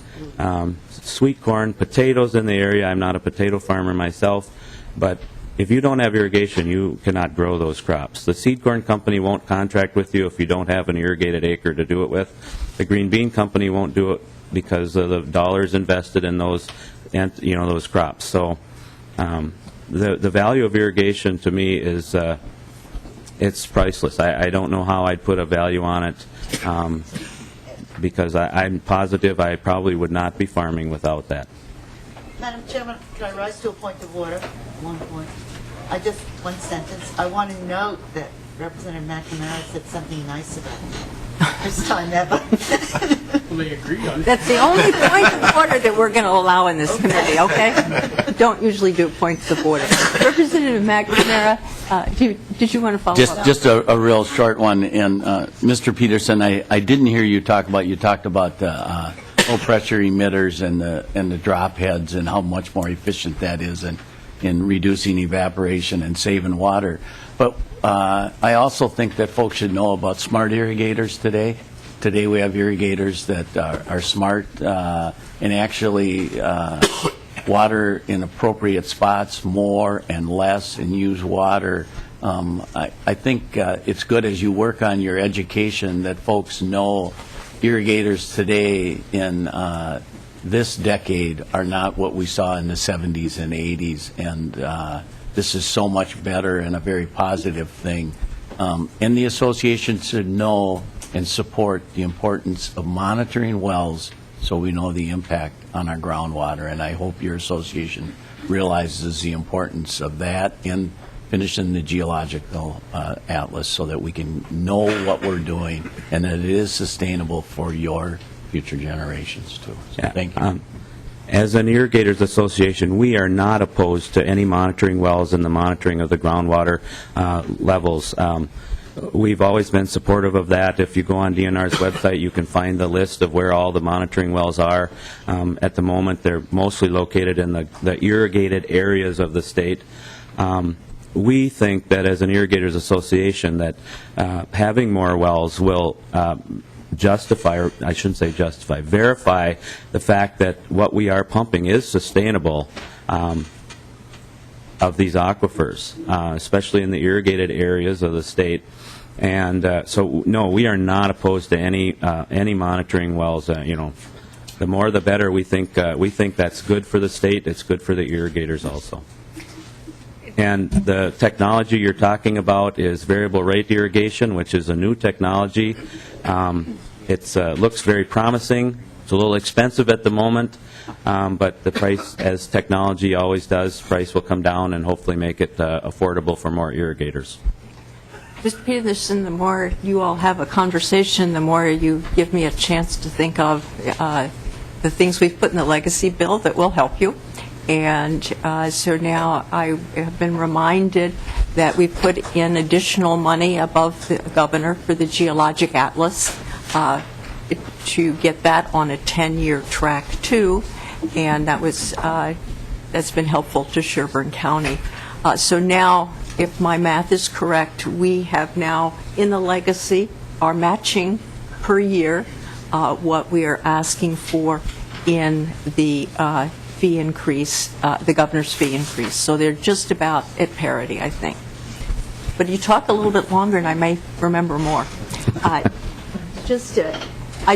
sweet corn, potatoes in the area. I'm not a potato farmer myself, but if you don't have irrigation, you cannot grow those crops. The seed corn company won't contract with you if you don't have an irrigated acre to do it with. The green bean company won't do it because of the dollars invested in those, those crops. So the value of irrigation to me is it's priceless. I don't know how I'd put a value on it because I'm positive I probably would not be farming without that. Madam Chairman, can I rise to a point of order? One point. One sentence. I want to note that Representative McNamara said something nice about me. First time ever. Well, they agree on it. That's the only point of order that we're going to allow in this committee, okay? Don't usually do points of order. Representative McNamara, did you want to follow up? Just a real short one. And Mr. Peterson, I didn't hear you talk about the low-pressure emitters and the drop heads and how much more efficient that is in reducing evaporation and saving water. But I also think that folks should know about smart irrigators today. Today we have irrigators that are smart and actually water in appropriate spots more and less and use water. I think it's good as you work on your education that folks know irrigators today in this decade are not what we saw in the 70s and 80s, and this is so much better and a very positive thing. And the association should know and support the importance of monitoring wells so we know the impact on our groundwater. And I hope your association realizes the importance of that in finishing the geological atlas so that we can know what we're doing and that it is sustainable for your future generations too. So thank you. As an Irrigators Association, we are not opposed to any monitoring wells and the monitoring of the groundwater levels. We've always been supportive of that. If you go on DNR's website, you can find the list of where all the monitoring wells are. At the moment, they're mostly located in the irrigated areas of the state. We think that as an Irrigators Association that having more wells will justify, or I shouldn't say justify, verify the fact that what we are pumping is sustainable of these aquifers, especially in the irrigated areas of the state. And so, no, we are not opposed to any monitoring wells. The more the better. We think that's good for the state. It's good for the irrigators also. And the technology you're talking about is variable rate irrigation, which is a new technology. It looks very promising. It's a little expensive at the moment, but the price, as technology always does, price will come down and hopefully make it affordable for more irrigators. Mr. Peterson, the more you all have a conversation, the more you give me a chance to think of the things we've put in the legacy bill that will help you. And so now I have been reminded that we put in additional money above the governor for the geologic atlas to get that on a 10-year track too, and that's been helpful to Sherburne County. So now, if my math is correct, we have now in the legacy are matching per year what we are asking for in the fee increase, the governor's fee increase. So they're just about at parity, I think. But you talk a little bit longer and I may remember more. I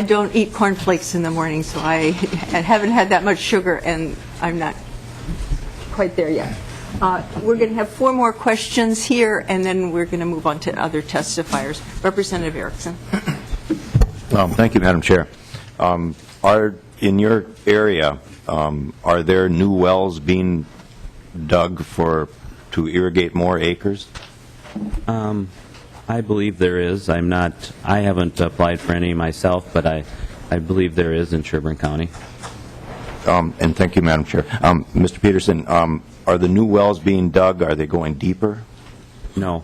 don't eat cornflakes in the morning, so I haven't had that much sugar, and I'm not quite there yet. We're going to have 4 more questions here, and then we're going to move on to other testifiers. Representative Erickson. Thank you, Madam Chair. In your area, are there new wells being dug to irrigate more acres? I believe there is. I haven't applied for any myself, but I believe there is in Sherburne County. And thank you, Madam Chair. Mr. Peterson, are the new wells being dug, are they going deeper? No.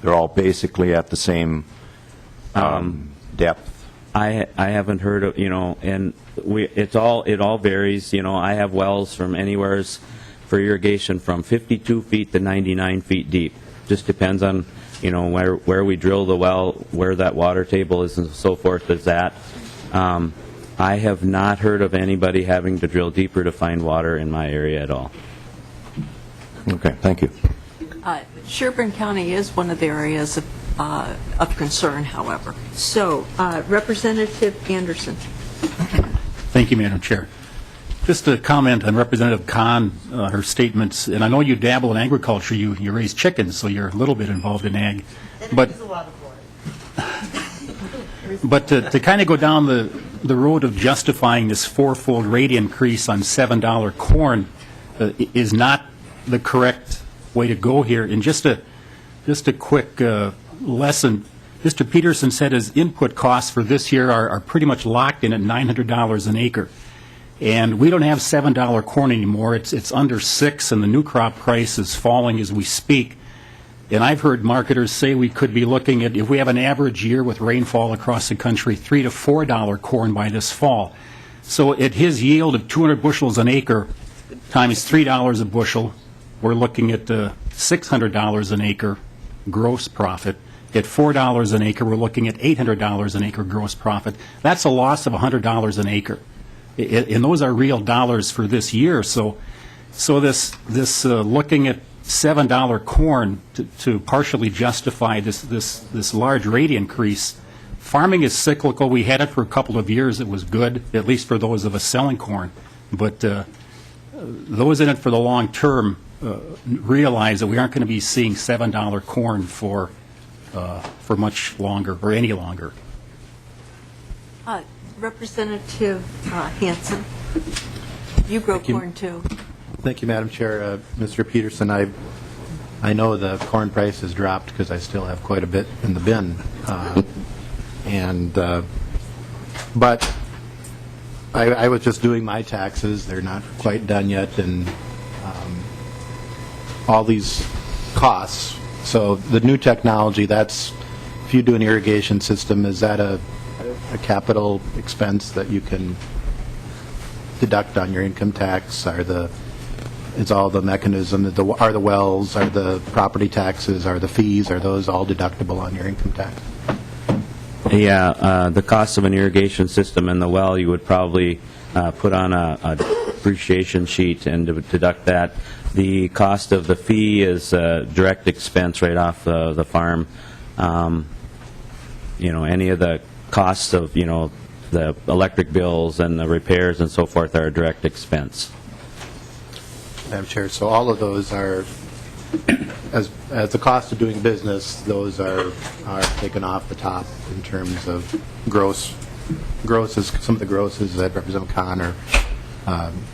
They're all basically at the same depth? I haven't heard of, and it all varies. I have wells from anywhere for irrigation from 52 feet to 99 feet deep. Just depends on, where we drill the well, where that water table is and so forth is at. I have not heard of anybody having to drill deeper to find water in my area at all. Okay, thank you. Sherburne County is one of the areas of concern, however. So, Representative Anderson. Thank you, Madam Chair. Just a comment on Representative Kahn, her statements, and I know you dabble in agriculture, you raise chickens, so you're a little bit involved in ag. But to kind of go down the road of justifying this 4-fold rate increase on $7 corn is not the correct way to go here. And just a quick lesson, Mr. Peterson said his input costs for this year are pretty much locked in at $900 an acre. And we don't have $7 corn anymore. It's under $6, and the new crop price is falling as we speak. And I've heard marketers say we could be looking at, if we have an average year with rainfall across the country, $3 to $4 corn by this fall. So at his yield of 200 bushels an acre times $3 a bushel, we're looking at $600 an acre gross profit. At $4 an acre, we're looking at $800 an acre gross profit. That's a loss of $100 an acre. And those are real dollars for this year. So this looking at $7 corn to partially justify this large rate increase. Farming is cyclical. We had it for a couple of years. It was good, at least for those of us selling corn. But those in it for the long term realize that we aren't going to be seeing $7 corn for much longer or any longer. Representative Hanson, you grow corn too. Thank you, Madam Chair. Mr. Peterson, I know the corn price has dropped because I still have quite a bit in the bin. But I was just doing my taxes. They're not quite done yet, and all these costs. So the new technology, that's, if you do an irrigation system, is that a capital expense that you can deduct on your income tax? Is all the mechanism, are the wells, are the property taxes, are the fees, are those all deductible on your income tax? Yeah, the cost of an irrigation system and the well, you would probably put on a depreciation sheet and deduct that. The cost of the fee is direct expense right off the farm. Any of the costs of, the electric bills and the repairs and so forth are a direct expense. Madam Chair, so all of those are, as the cost of doing business, those are taken off the top in terms of grosses, some of the grosses that Representative Kahn or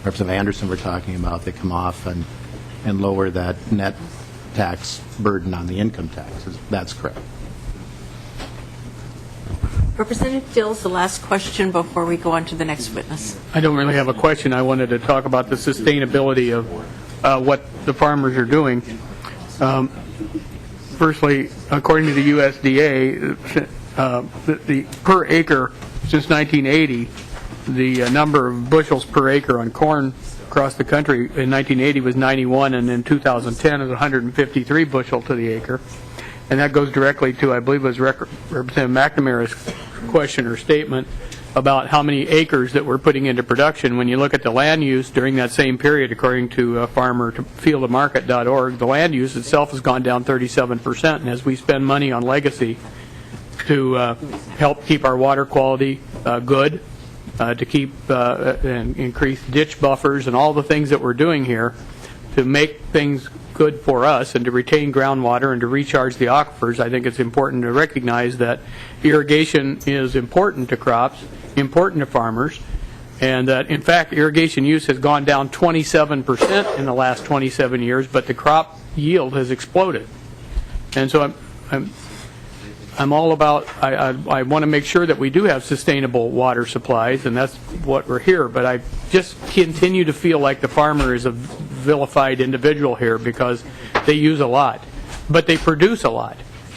Representative Anderson were talking about, they come off and lower that net tax burden on the income taxes. That's correct. Representative Dills, the last question before we go on to the next witness. I don't really have a question. I wanted to talk about the sustainability of what the farmers are doing. Firstly, according to the USDA, the per acre since 1980, the number of bushels per acre on corn across the country in 1980 was 91, and in 2010 it was 153 bushel to the acre. And that goes directly to, I believe it was Representative McNamara's question or statement about how many acres that we're putting into production. When you look at the land use during that same period, according to farmertofieldofmarket.org, the land use itself has gone down 37%. And as we spend money on legacy to help keep our water quality good, to keep and increase ditch buffers and all the things that we're doing here to make things good for us and to retain groundwater and to recharge the aquifers, I think it's important to recognize that irrigation is important to crops, important to farmers, and that, in fact, irrigation use has gone down 27% in the last 27 years, but the crop yield has exploded. And so I'm all about, I want to make sure that we do have sustainable water supplies, and that's what we're here, but I just continue to feel like the farmer is a vilified individual here because they use a lot, but they produce a lot.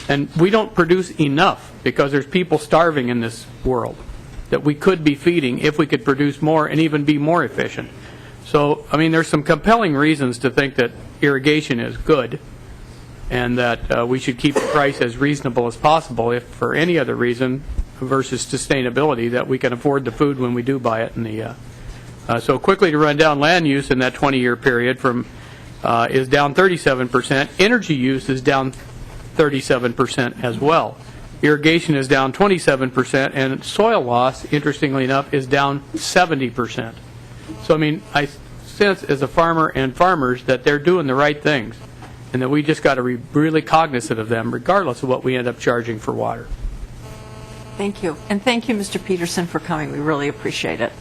And we don't produce enough because there's people starving in this world that we could be feeding if we could produce more and even be more efficient. So, I mean, there's some compelling reasons to think that irrigation is good and that we should keep the price as reasonable as possible if for any other reason versus sustainability that we can afford the food when we do buy it. So quickly to run down, land use in that 20-year period is down 37%. Energy use is down 37% as well. Irrigation is down 27%, and soil loss, interestingly enough, is down 70%. So, I mean, I sense as a farmer and farmers that they're doing the right things, and that we just got to be really cognizant of them, regardless of what we end up charging for water. Thank you. And thank you, Mr. Peterson, for coming. We really appreciate it.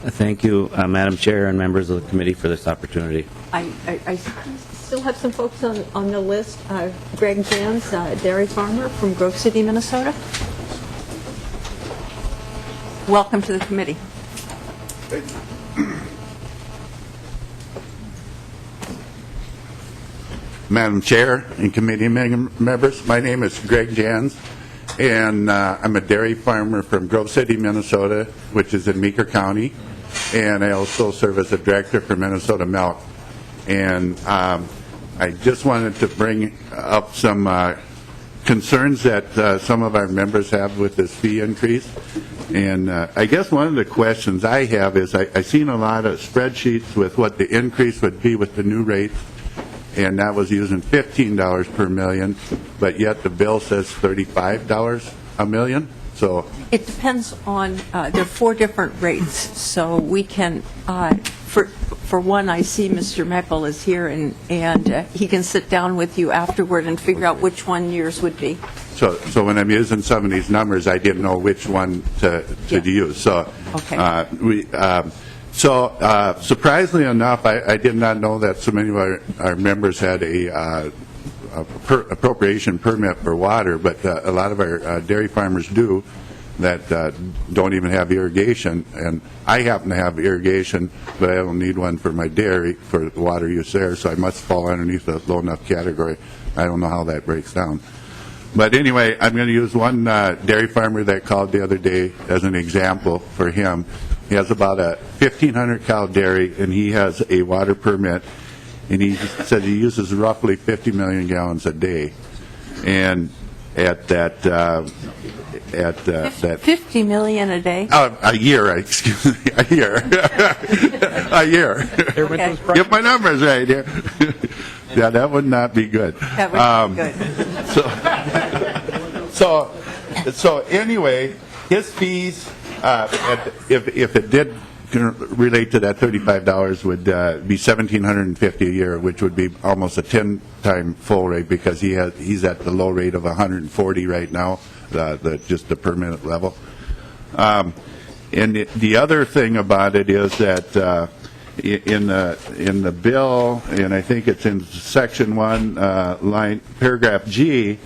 Thank you, Madam Chair and members of the committee for this opportunity. I still have some folks on the list. Greg Jans, dairy farmer from Grove City, Minnesota. Welcome to the committee. Madam Chair and committee members, my name is Greg Jans, and I'm a dairy farmer from Grove City, Minnesota, which is in Meeker County, and I also serve as a director for Minnesota Milk. And I just wanted to bring up some concerns that some of our members have with this fee increase. And I guess one of the questions I have is I've seen a lot of spreadsheets with what the increase would be with the new rates, and that was using $15 per million, but yet the bill says $35 a million. So it depends on, there are 4 different rates, so we can, for one, I see Mr. Meckel is here, and he can sit down with you afterward and figure out which one yours would be. So when I'm using some of these numbers, I didn't know which one to use. So Okay. surprisingly enough, I did not know that so many of our members had a appropriation permit for water, but a lot of our dairy farmers do that don't even have irrigation. And I happen to have irrigation, but I don't need one for my dairy for the water use there, so I must fall underneath the low enough category. I don't know how that breaks down. But anyway, I'm going to use one dairy farmer that called the other day as an example for him. He has about a 1,500 cow dairy, and he has a water permit, and he said he uses roughly 50 million gallons a day. And at that 50 million a day? a year, excuse me, a year. A year. Okay. Get my numbers right here. Yeah, that would not be good. That would be good. So anyway, his fees, if it did relate to that $35, would be $1,750 a year, which would be almost a 10-time full rate, because he's at the low rate of $140 right now, just the permanent level. And the other thing about it is that in the bill, and I think it's in section 1, paragraph G,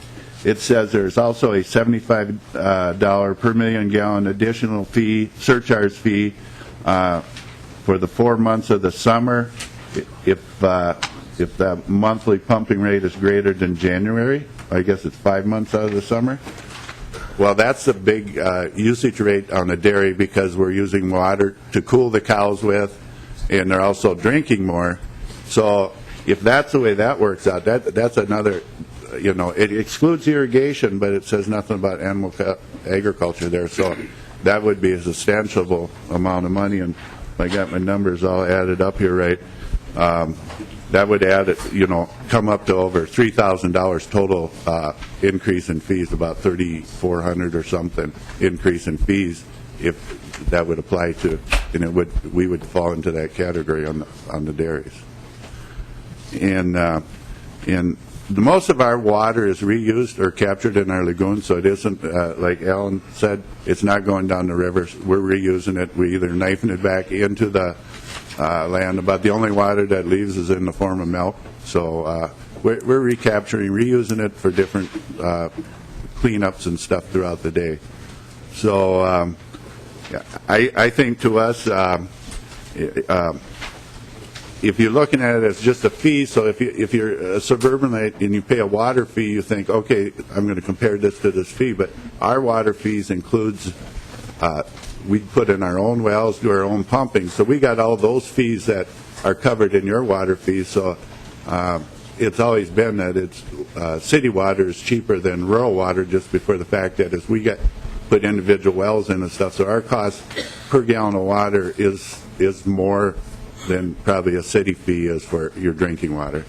it says there's also a $75 per million gallon additional fee, surcharge fee, for the 4 months of the summer if the monthly pumping rate is greater than January. I guess it's 5 months out of the summer. Well, that's a big usage rate on the dairy, because we're using water to cool the cows with, and they're also drinking more. So if that's the way that works out, that's another, it excludes irrigation, but it says nothing about animal agriculture there. So that would be a substantial amount of money, and if I got my numbers all added up here right, that would add, come up to over $3,000 total increase in fees, about $3,400 or something increase in fees, if that would apply to, and we would fall into that category on the dairies. And the most of our water is reused or captured in our lagoons, so it isn't, like Alan said, it's not going down the rivers. We're reusing it. We're either knifing it back into the land. About the only water that leaves is in the form of milk. So we're recapturing, reusing it for different cleanups and stuff throughout the day. So I think to us, if you're looking at it as just a fee, so if you're a suburbanite and you pay a water fee, you think, okay, I'm going to compare this to this fee. But our water fees includes, we put in our own wells, do our own pumping. So we got all those fees that are covered in your water fees. So it's always been that it's city water is cheaper than rural water, just before the fact that as we put individual wells in and stuff. So our cost per gallon of water is more than probably a city fee is for your drinking water.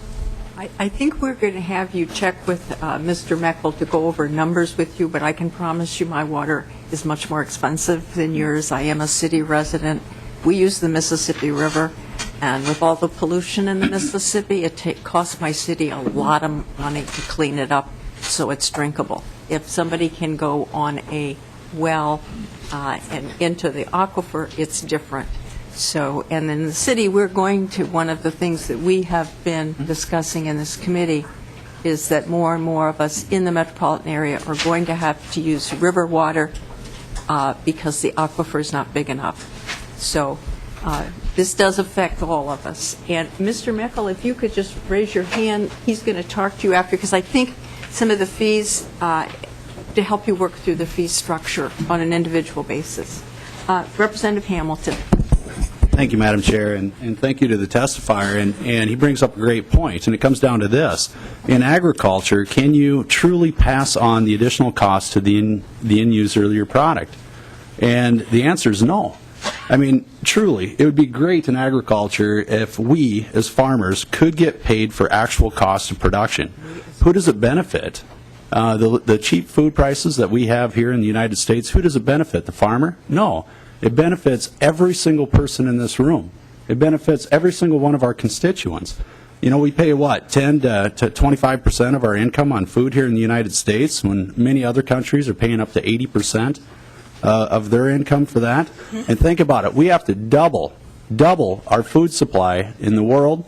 I think we're going to have you check with Mr. Meckel to go over numbers with you, but I can promise you my water is much more expensive than yours. I am a city resident. We use the Mississippi River, and with all the pollution in the Mississippi, it costs my city a lot of money to clean it up so it's drinkable. If somebody can go on a well and into the aquifer, it's different. So, and in the city, we're going to, one of the things that we have been discussing in this committee is that more and more of us in the metropolitan area are going to have to use river water because the aquifer is not big enough. So this does affect all of us. And Mr. Meckel, if you could just raise your hand, he's going to talk to you after, because I think some of the fees, to help you work through the fee structure on an individual basis. Representative Hamilton. Thank you, Madam Chair, and thank you to the testifier. And he brings up a great point, and it comes down to this. In agriculture, can you truly pass on the additional cost to the end user of your product? And the answer is no. I mean, truly, it would be great in agriculture if we, as farmers, could get paid for actual costs of production. Who does it benefit? The cheap food prices that we have here in the United States, who does it benefit? The farmer? No. It benefits every single person in this room. It benefits every single one of our constituents. You know, we pay, what, 10 to 25% of our income on food here in the United States, when many other countries are paying up to 80% of their income for that. And think about it. We have to double our food supply in the world,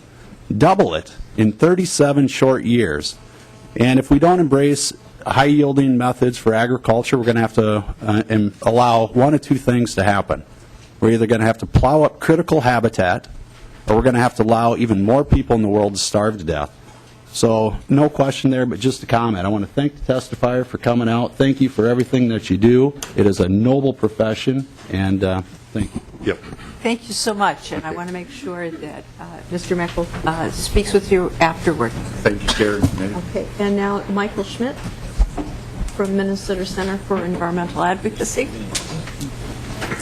double it in 37 short years. And if we don't embrace high-yielding methods for agriculture, we're going to have to allow one of two things to happen. We're either going to have to plow up critical habitat, or we're going to have to allow even more people in the world to starve to death. So no question there, but just a comment. I want to thank the testifier for coming out. Thank you for everything that you do. It is a noble profession, and thank you. Yep. Thank you so much, and I want to make sure that Mr. Meckel speaks with you afterward. Thank you, Chair. Okay, and now Michael Schmidt from Minnesota Center for Environmental Advocacy.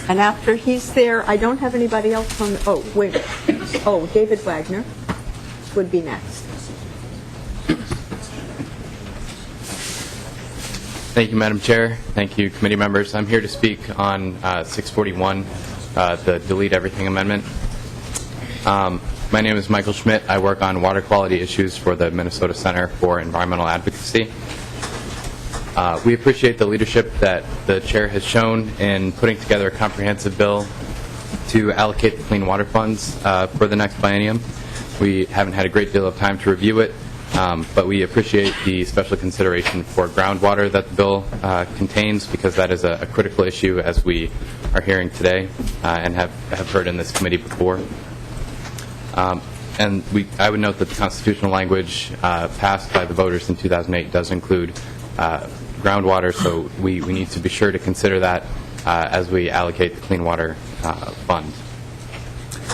And after he's there, I don't have anybody else on, David Wagner would be next. Thank you, Madam Chair. Thank you, committee members. I'm here to speak on 641, the Delete Everything Amendment. My name is Michael Schmidt. I work on water quality issues for the Minnesota Center for Environmental Advocacy. We appreciate the leadership that the chair has shown in putting together a comprehensive bill to allocate the clean water funds for the next biennium. We haven't had a great deal of time to review it, but we appreciate the special consideration for groundwater that the bill contains, because that is a critical issue, as we are hearing today and have heard in this committee before. And I would note that the constitutional language passed by the voters in 2008 does include groundwater, so we need to be sure to consider that as we allocate the Clean Water Fund.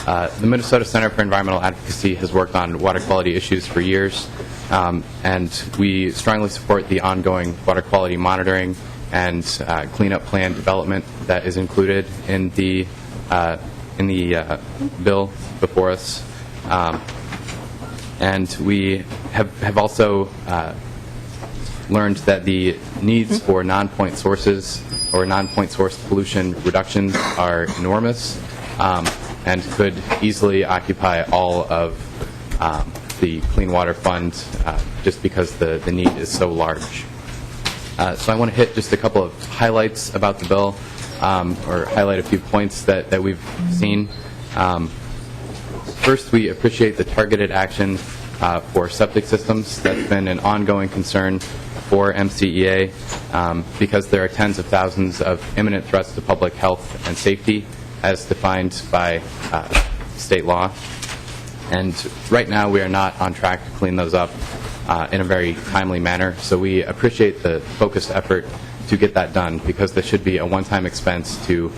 The Minnesota Center for Environmental Advocacy has worked on water quality issues for years, and we strongly support the ongoing water quality monitoring and cleanup plan development that is included in the bill before us. And we have also learned that the needs for non-point sources or non-point source pollution reductions are enormous and could easily occupy all of the Clean Water Fund just because the need is so large. So I want to hit just a couple of highlights about the bill, or highlight a few points that we've seen. First, we appreciate the targeted action for septic systems. That's been an ongoing concern for MCEA because there are tens of thousands of imminent threats to public health and safety as defined by state law. And right now we are not on track to clean those up in a very timely manner. So we appreciate the focused effort to get that done, because there should be a one-time expense to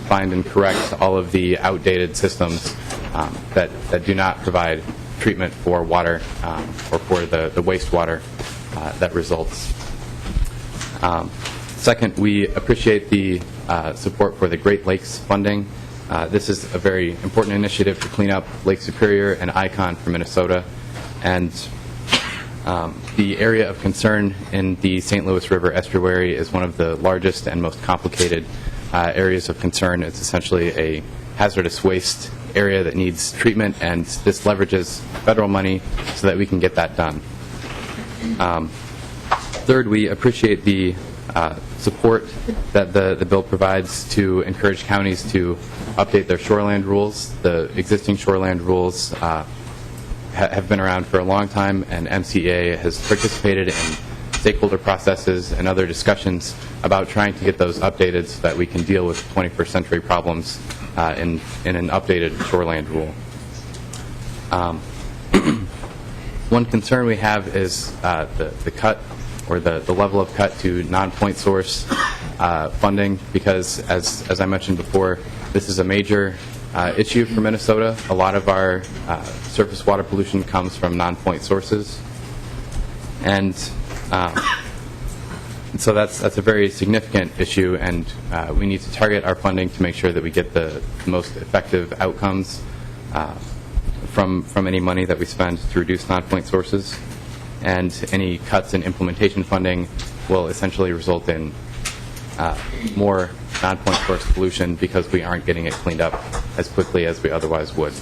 find and correct all of the outdated systems that do not provide treatment for water or for the wastewater that results. Second, we appreciate the support for the Great Lakes funding. This is a very important initiative to clean up Lake Superior, an icon for Minnesota. And the area of concern in the St. Louis River estuary is one of the largest and most complicated areas of concern. It's essentially a hazardous waste area that needs treatment, and this leverages federal money so that we can get that done. Third, we appreciate the support that the bill provides to encourage counties to update their shoreland rules. The existing shoreland rules have been around for a long time, and MCEA has participated in stakeholder processes and other discussions about trying to get those updated so that we can deal with 21st century problems in an updated shoreland rule. One concern we have is the cut, or the level of cut to non-point source funding, because as I mentioned before, this is a major issue for Minnesota. A lot of our surface water pollution comes from non-point sources, and so that's a very significant issue, and we need to target our funding to make sure that we get the most effective outcomes from any money that we spend to reduce non-point sources. And any cuts in implementation funding will essentially result in more non-point source pollution because we aren't getting it cleaned up as quickly as we otherwise would.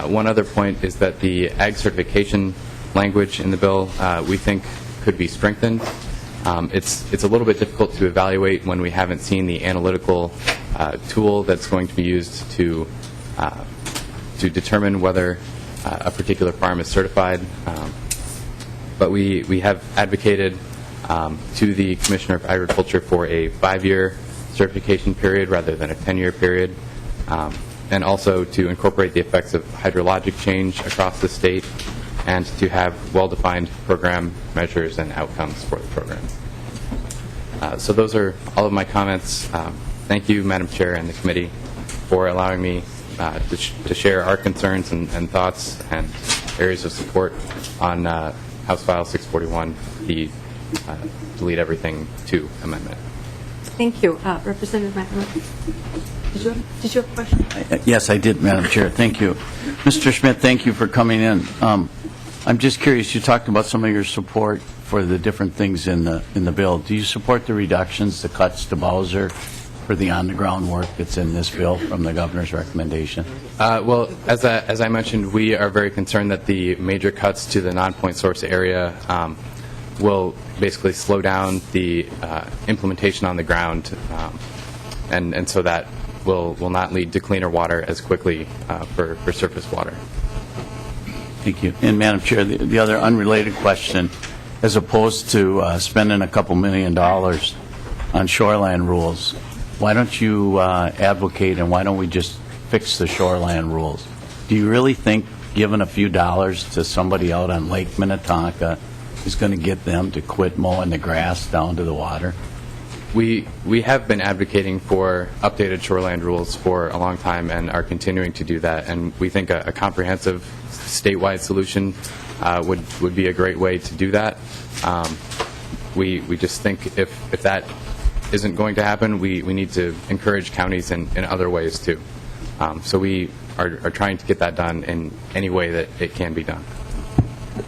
One other point is that the ag certification language in the bill we think could be strengthened. It's a little bit difficult to evaluate when we haven't seen the analytical tool that's going to be used to determine whether a particular farm is certified. But we have advocated to the Commissioner of Agriculture for a 5-year certification period rather than a 10-year period, and also to incorporate the effects of hydrologic change across the state and to have well-defined program measures and outcomes for the program. So those are all of my comments. Thank you, Madam Chair and the committee, for allowing me to share our concerns and thoughts and areas of support on House File 641, the Delete Everything 2 amendment. Thank you. Representative McNamara, did you have a question? Yes, I did, Madam Chair. Thank you. Mr. Schmidt, thank you for coming in. I'm just curious, you talked about some of your support for the different things in the bill. Do you support the reductions, the cuts to Bowser for the on-the-ground work that's in this bill from the governor's recommendation? Well, as I mentioned, we are very concerned that the major cuts to the non-point source area will basically slow down the implementation on the ground, and so that will not lead to cleaner water as quickly for surface water. Thank you. And Madam Chair, the other unrelated question, as opposed to spending a couple $1 million on shoreline rules, why don't you advocate and why don't we just fix the shoreline rules? Do you really think giving a few dollars to somebody out on Lake Minnetonka is going to get them to quit mowing the grass down to the water? We have been advocating for updated shoreline rules for a long time and are continuing to do that, and we think a comprehensive statewide solution would be a great way to do that. We just think if that isn't going to happen, we need to encourage counties in other ways too. So we are trying to get that done in any way that it can be done.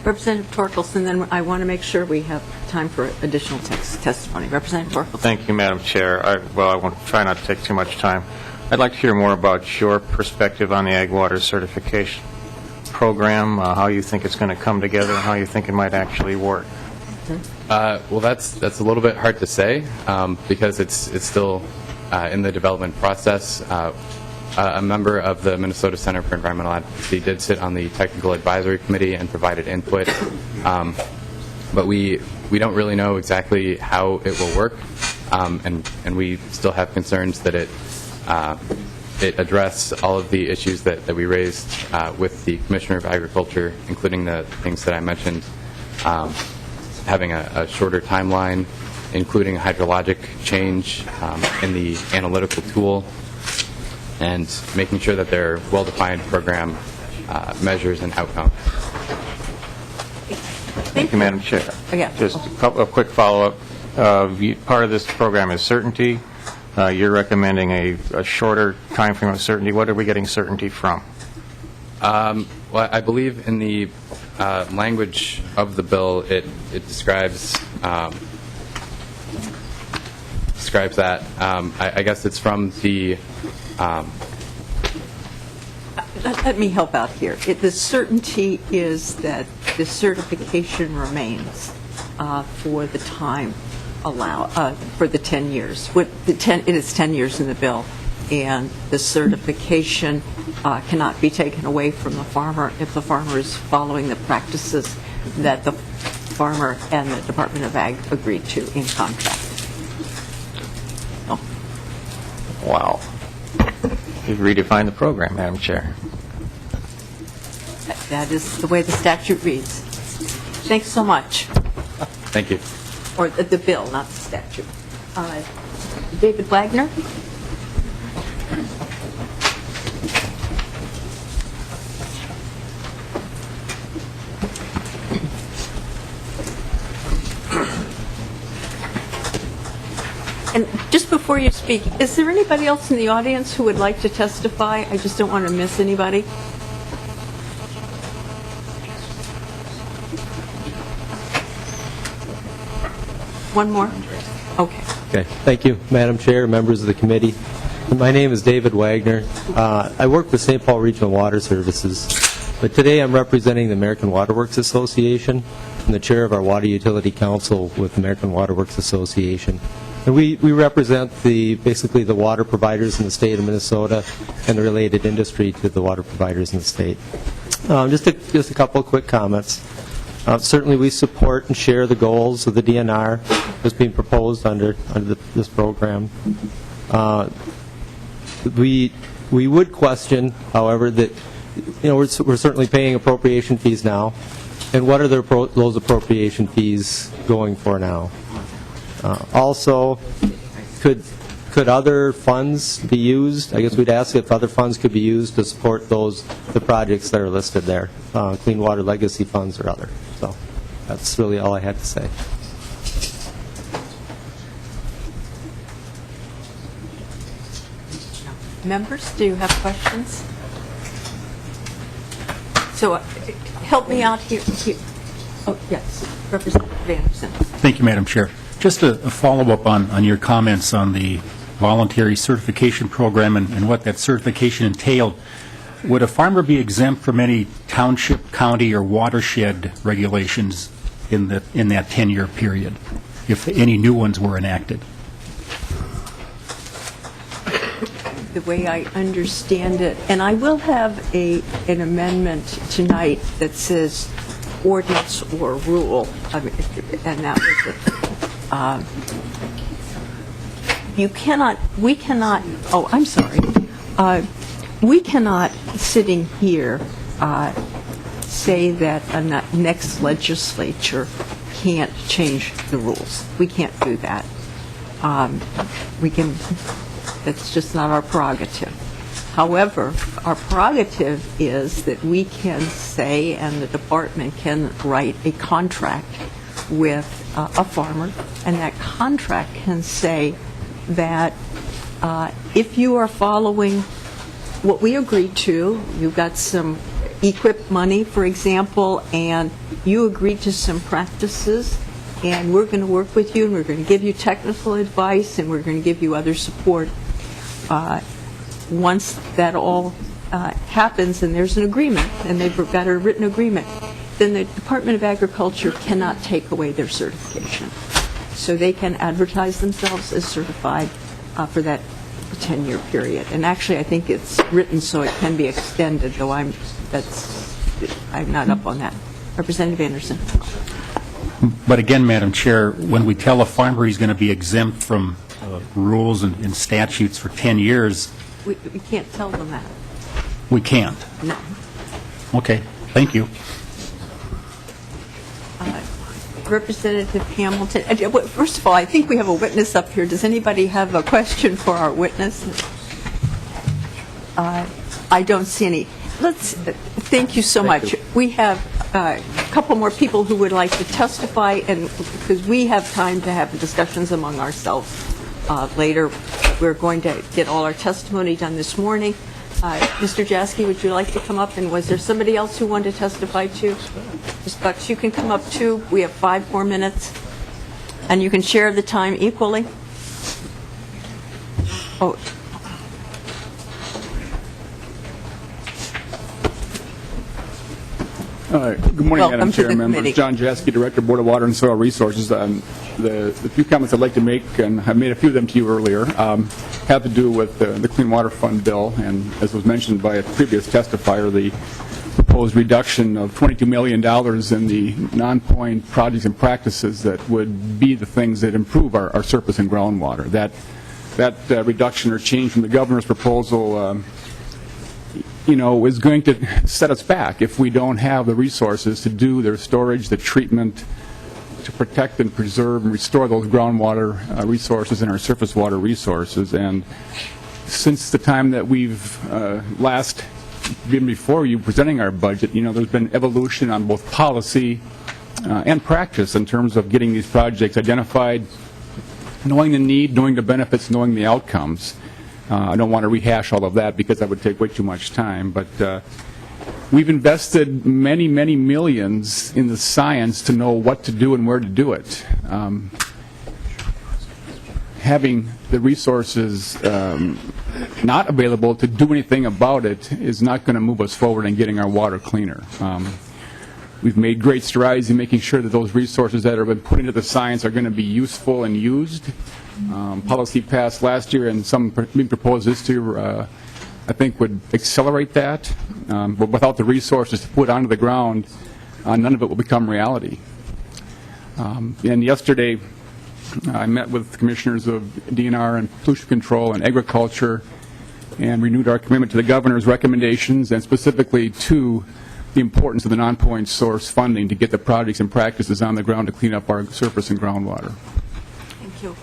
Representative Torkelson, then I want to make sure we have time for additional testimony. Representative Torkelson. Thank you, Madam Chair. I want to try not to take too much time. I'd like to hear more about your perspective on the ag water certification program, how you think it's going to come together, and how you think it might actually work. Well, that's a little bit hard to say because it's still in the development process. A member of the Minnesota Center for Environmental Advocacy did sit on the technical advisory committee and provided input, but we don't really know exactly how it will work, and we still have concerns that it address all of the issues that we raised with the Commissioner of Agriculture, including the things that I mentioned, having a shorter timeline, including hydrologic change in the analytical tool, and making sure that there are well-defined program measures and outcomes. Thank you, Madam Chair. Yeah. Just a quick follow-up. Part of this program is certainty. You're recommending a shorter time frame of certainty. What are we getting certainty from? Well, I believe in the language of the bill, it describes that. I guess it's from the... Let me help out here. The certainty is that the certification remains for the time for the 10 years. It is 10 years in the bill, and the certification cannot be taken away from the farmer if the farmer is following the practices that the farmer and the Department of Ag agreed to in contract. Oh. Wow. You've redefined the program, Madam Chair. That is the way the statute reads. Thanks so much. Thank you. Or the bill, not the statute. David Wagner. And just before you speak, is there anybody else in the audience who would like to testify? I just don't want to miss anybody. One more. Okay. Okay. Thank you, Madam Chair, members of the committee. My name is David Wagner. I work for St. Paul Regional Water Services, but today I'm representing the American Water Works Association. I'm the chair of our Water Utility Council with the American Water Works Association. And we represent basically the water providers in the state of Minnesota and the related industry to the water providers in the state. Just a couple of quick comments. Certainly we support and share the goals of the DNR that's being proposed under this program. We would question, however, that we're certainly paying appropriation fees now, and what are those appropriation fees going for now? Also, could other funds be used? I guess we'd ask if other funds could be used to support the projects that are listed there, Clean Water Legacy funds or other. So that's really all I had to say. Members, do you have questions? So help me out here. Oh, yes, Representative Anderson. Thank you, Madam Chair. Just a follow-up on your comments on the voluntary certification program and what that certification entailed. Would a farmer be exempt from any township, county, or watershed regulations in that 10-year period, if any new ones were enacted? The way I understand it, and I will have an amendment tonight that says ordinance or rule, and that was it. We cannot, sitting here, say that a next legislature can't change the rules. We can't do that. That's just not our prerogative. However, our prerogative is that we can say, and the department can write a contract with a farmer, and that contract can say that if you are following what we agreed to, you've got some equip money, for example, and you agreed to some practices, and we're going to work with you, and we're going to give you technical advice, and we're going to give you other support. Once that all happens and there's an agreement, and they've got a written agreement, then the Department of Agriculture cannot take away their certification. So they can advertise themselves as certified for that 10-year period. And actually, I think it's written so it can be extended, though I'm not up on that. Representative Anderson. But again, Madam Chair, when we tell a farmer he's going to be exempt from rules and statutes for 10 years... We can't tell them that. We can't? No. Okay. Thank you. Representative Hamilton. First of all, I think we have a witness up here. Does anybody have a question for our witness? I don't see any. Thank you so much. We have a couple more people who would like to testify, and because we have time to have discussions among ourselves later. We're going to get all our testimony done this morning. Mr. Jaski, would you like to come up? And was there somebody else who wanted to testify too? Ms. Bucks, you can come up too. We have 5 more minutes. And you can share the time equally. Oh. Good morning, Madam Chair, members. John Jaski, Director, Board of Water and Soil Resources. The few comments I'd like to make, and I made a few of them to you earlier, have to do with the Clean Water Fund bill, and as was mentioned by a previous testifier, the proposed reduction of $22 million in the non-point projects and practices that would be the things that improve our surface and groundwater. That reduction or change from the governor's proposal is going to set us back if we don't have the resources to do the storage, the treatment, to protect and preserve and restore those groundwater resources and our surface water resources. And since the time that we've last been before you presenting our budget, there's been evolution on both policy and practice in terms of getting these projects identified, knowing the need, knowing the benefits, knowing the outcomes. I don't want to rehash all of that because that would take way too much time, but we've invested many, many millions in the science to know what to do and where to do it. having the resources not available to do anything about it is not going to move us forward in getting our water cleaner. We've made great strides in making sure that those resources that have been put into the science are going to be useful and used. Policy passed last year and some being proposed this year, I think would accelerate that. But without the resources to put onto the ground, none of it will become reality. And yesterday, I met with commissioners of DNR and pollution control and agriculture and renewed our commitment to the governor's recommendations and specifically to the importance of the non-point source funding to get the projects and practices on the ground to clean up our surface and groundwater. Thank you.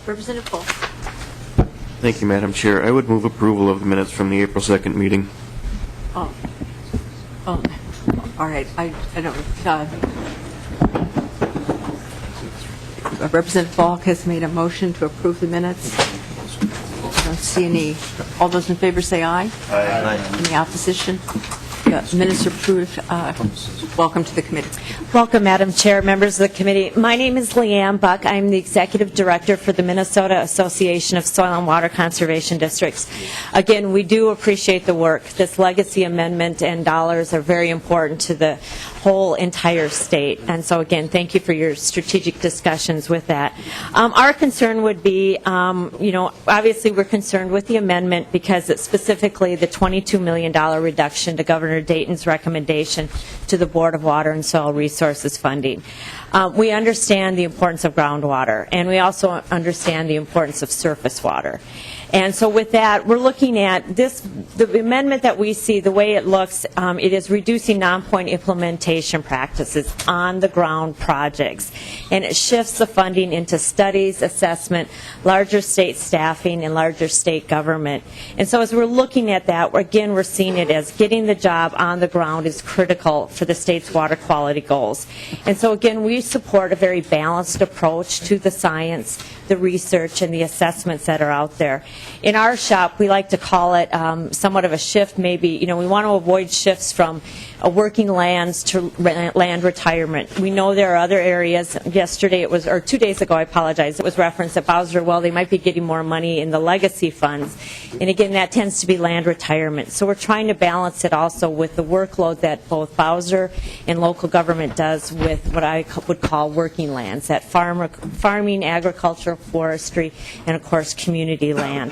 Representative Paul. Thank you, Madam Chair. I would move approval of the minutes from the April 2nd meeting. Oh, all right. I don't. Representative Falk has made a motion to approve the minutes. I don't see any. All those in favor say aye. Aye. Any opposition? The minutes are approved. Welcome to the committee. Welcome, Madam Chair, members of the committee. My name is Leanne Buck. I'm the Executive Director for the Minnesota Association of Soil and Water Conservation Districts. Again, we do appreciate the work. This legacy amendment and dollars are very important to the whole entire state. And so, again, thank you for your strategic discussions with that. Our concern would be, obviously we're concerned with the amendment because it's specifically the $22 million reduction to Governor Dayton's recommendation to the Board of Water and Soil Resources funding. We understand the importance of groundwater, and we also understand the importance of surface water. And so with that, we're looking at this, the amendment that we see, the way it looks, it is reducing non-point implementation practices on the ground projects. And it shifts the funding into studies, assessment, larger state staffing, and larger state government. And so as we're looking at that, again, we're seeing it as getting the job on the ground is critical for the state's water quality goals. And so again, we support a very balanced approach to the science, the research, and the assessments that are out there. In our shop, we like to call it somewhat of a shift, maybe. We want to avoid shifts from working lands to land retirement. We know there are other areas. Yesterday, or 2 days ago, I apologize, it was referenced that Bowser, well, they might be getting more money in the legacy funds. And again, that tends to be land retirement. So we're trying to balance it also with the workload that both Bowser and local government does with what I would call working lands, that farming, agriculture, forestry, and of course community land.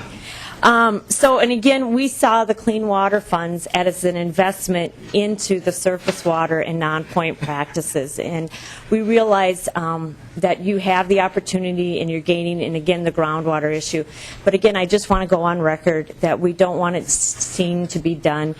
And again, we saw the clean water funds as an investment into the surface water and non-point practices. And we realize that you have the opportunity and you're gaining, and again, the groundwater issue. But again, I just want to go on record that we don't want it seen to be done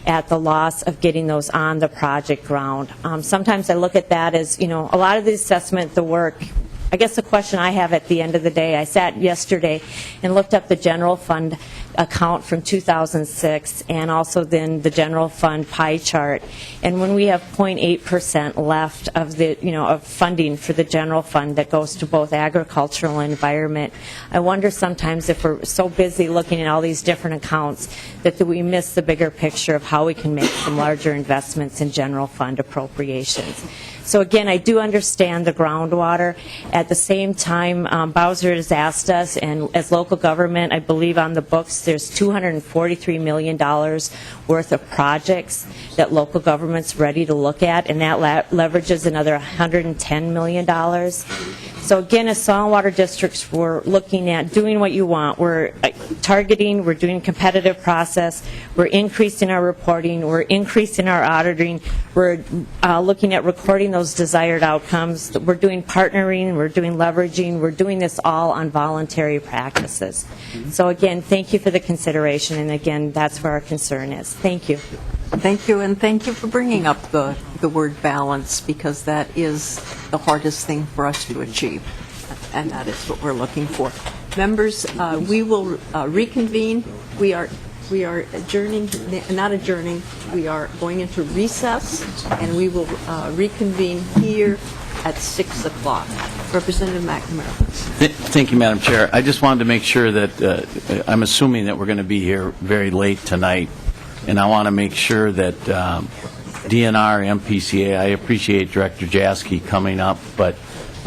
at the loss of getting those on the project ground. Sometimes I look at that as, a lot of the assessment, the work, I guess the question I have at the end of the day, I sat yesterday and looked up the general fund account from 2006 and also then the general fund pie chart. And when we have 0.8% left of the, of funding for the general fund that goes to both agricultural and environment, I wonder sometimes if we're so busy looking at all these different accounts that we miss the bigger picture of how we can make some larger investments in general fund appropriations. So again, I do understand the groundwater. At the same time, Bowser has asked us, and as local government, I believe on the books, there's $243 million worth of projects that local government's ready to look at, and that leverages another $110 million. So again, as soil and water districts, we're looking at doing what you want. We're targeting, we're doing competitive process, we're increasing our reporting, we're increasing our auditing, we're looking at recording those desired outcomes, we're doing partnering, we're doing leveraging, we're doing this all on voluntary practices. So again, thank you for the consideration, and again, that's where our concern is. Thank you. Thank you, and thank you for bringing up the word balance, because that is the hardest thing for us to achieve, and that is what we're looking for. Members, we will reconvene. We are adjourning, not adjourning, we are going into recess, and we will reconvene here at 6 o'clock. Representative McNamara. Thank you, Madam Chair. I just wanted to make sure that I'm assuming that we're going to be here very late tonight, and I want to make sure that DNR, MPCA, I appreciate Director Jaski coming up, but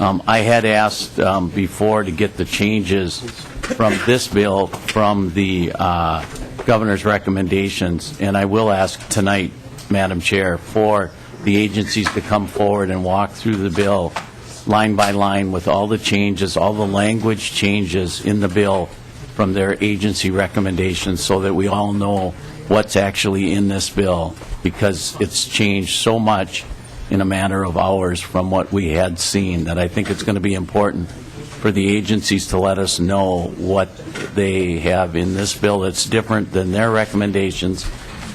I had asked before to get the changes from this bill from the governor's recommendations, and I will ask tonight, Madam Chair, for the agencies to come forward and walk through the bill line by line with all the changes, all the language changes in the bill from their agency recommendations so that we all know what's actually in this bill, because it's changed so much in a matter of hours from what we had seen that I think it's going to be important for the agencies to let us know what they have in this bill that's different than their recommendations,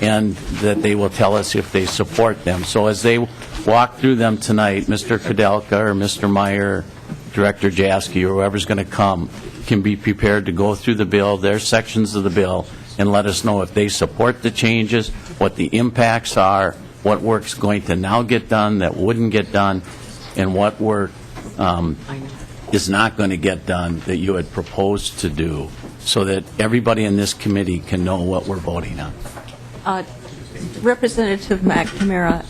and that they will tell us if they support them. So as they walk through them tonight, Mr. Kudelka or Mr. Meyer, Director Jaski, or whoever's going to come, can be prepared to go through the bill, their sections of the bill, and let us know if they support the changes, what the impacts are, what work's going to now get done that wouldn't get done, and what work is not going to get done that you had proposed to do, so that everybody in this committee can know what we're voting on. Representative McNamara,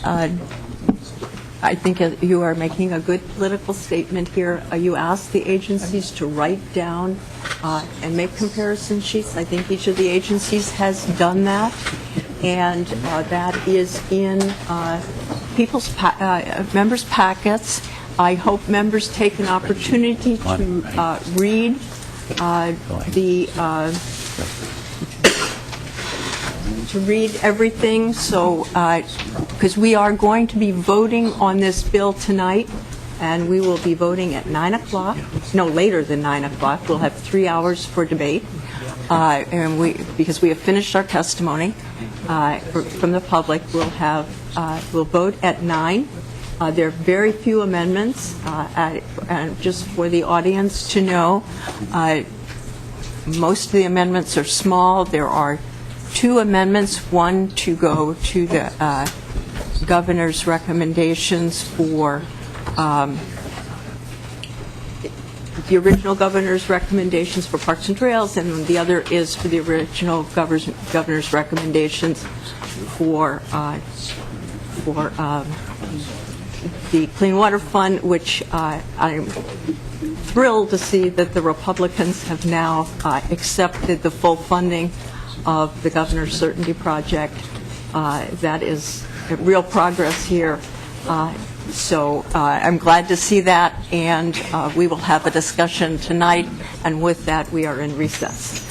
I think you are making a good political statement here. You asked the agencies to write down and make comparison sheets. I think each of the agencies has done that, and that is in members' packets. I hope members take an opportunity to read everything, so because we are going to be voting on this bill tonight, and we will be voting at 9 o'clock, no later than 9 o'clock. We'll have 3 hours for debate, and because we have finished our testimony from the public, we'll vote at 9. There are very few amendments, and just for the audience to know, most of the amendments are small. There are 2 amendments, one to go to the governor's recommendations for the original governor's recommendations for parks and trails, and the other is for the original governor's recommendations for the Clean Water Fund, which I'm thrilled to see that the Republicans have now accepted the full funding of the Governor's Certainty Project. That is real progress here. So I'm glad to see that, and we will have a discussion tonight, and with that, we are in recess.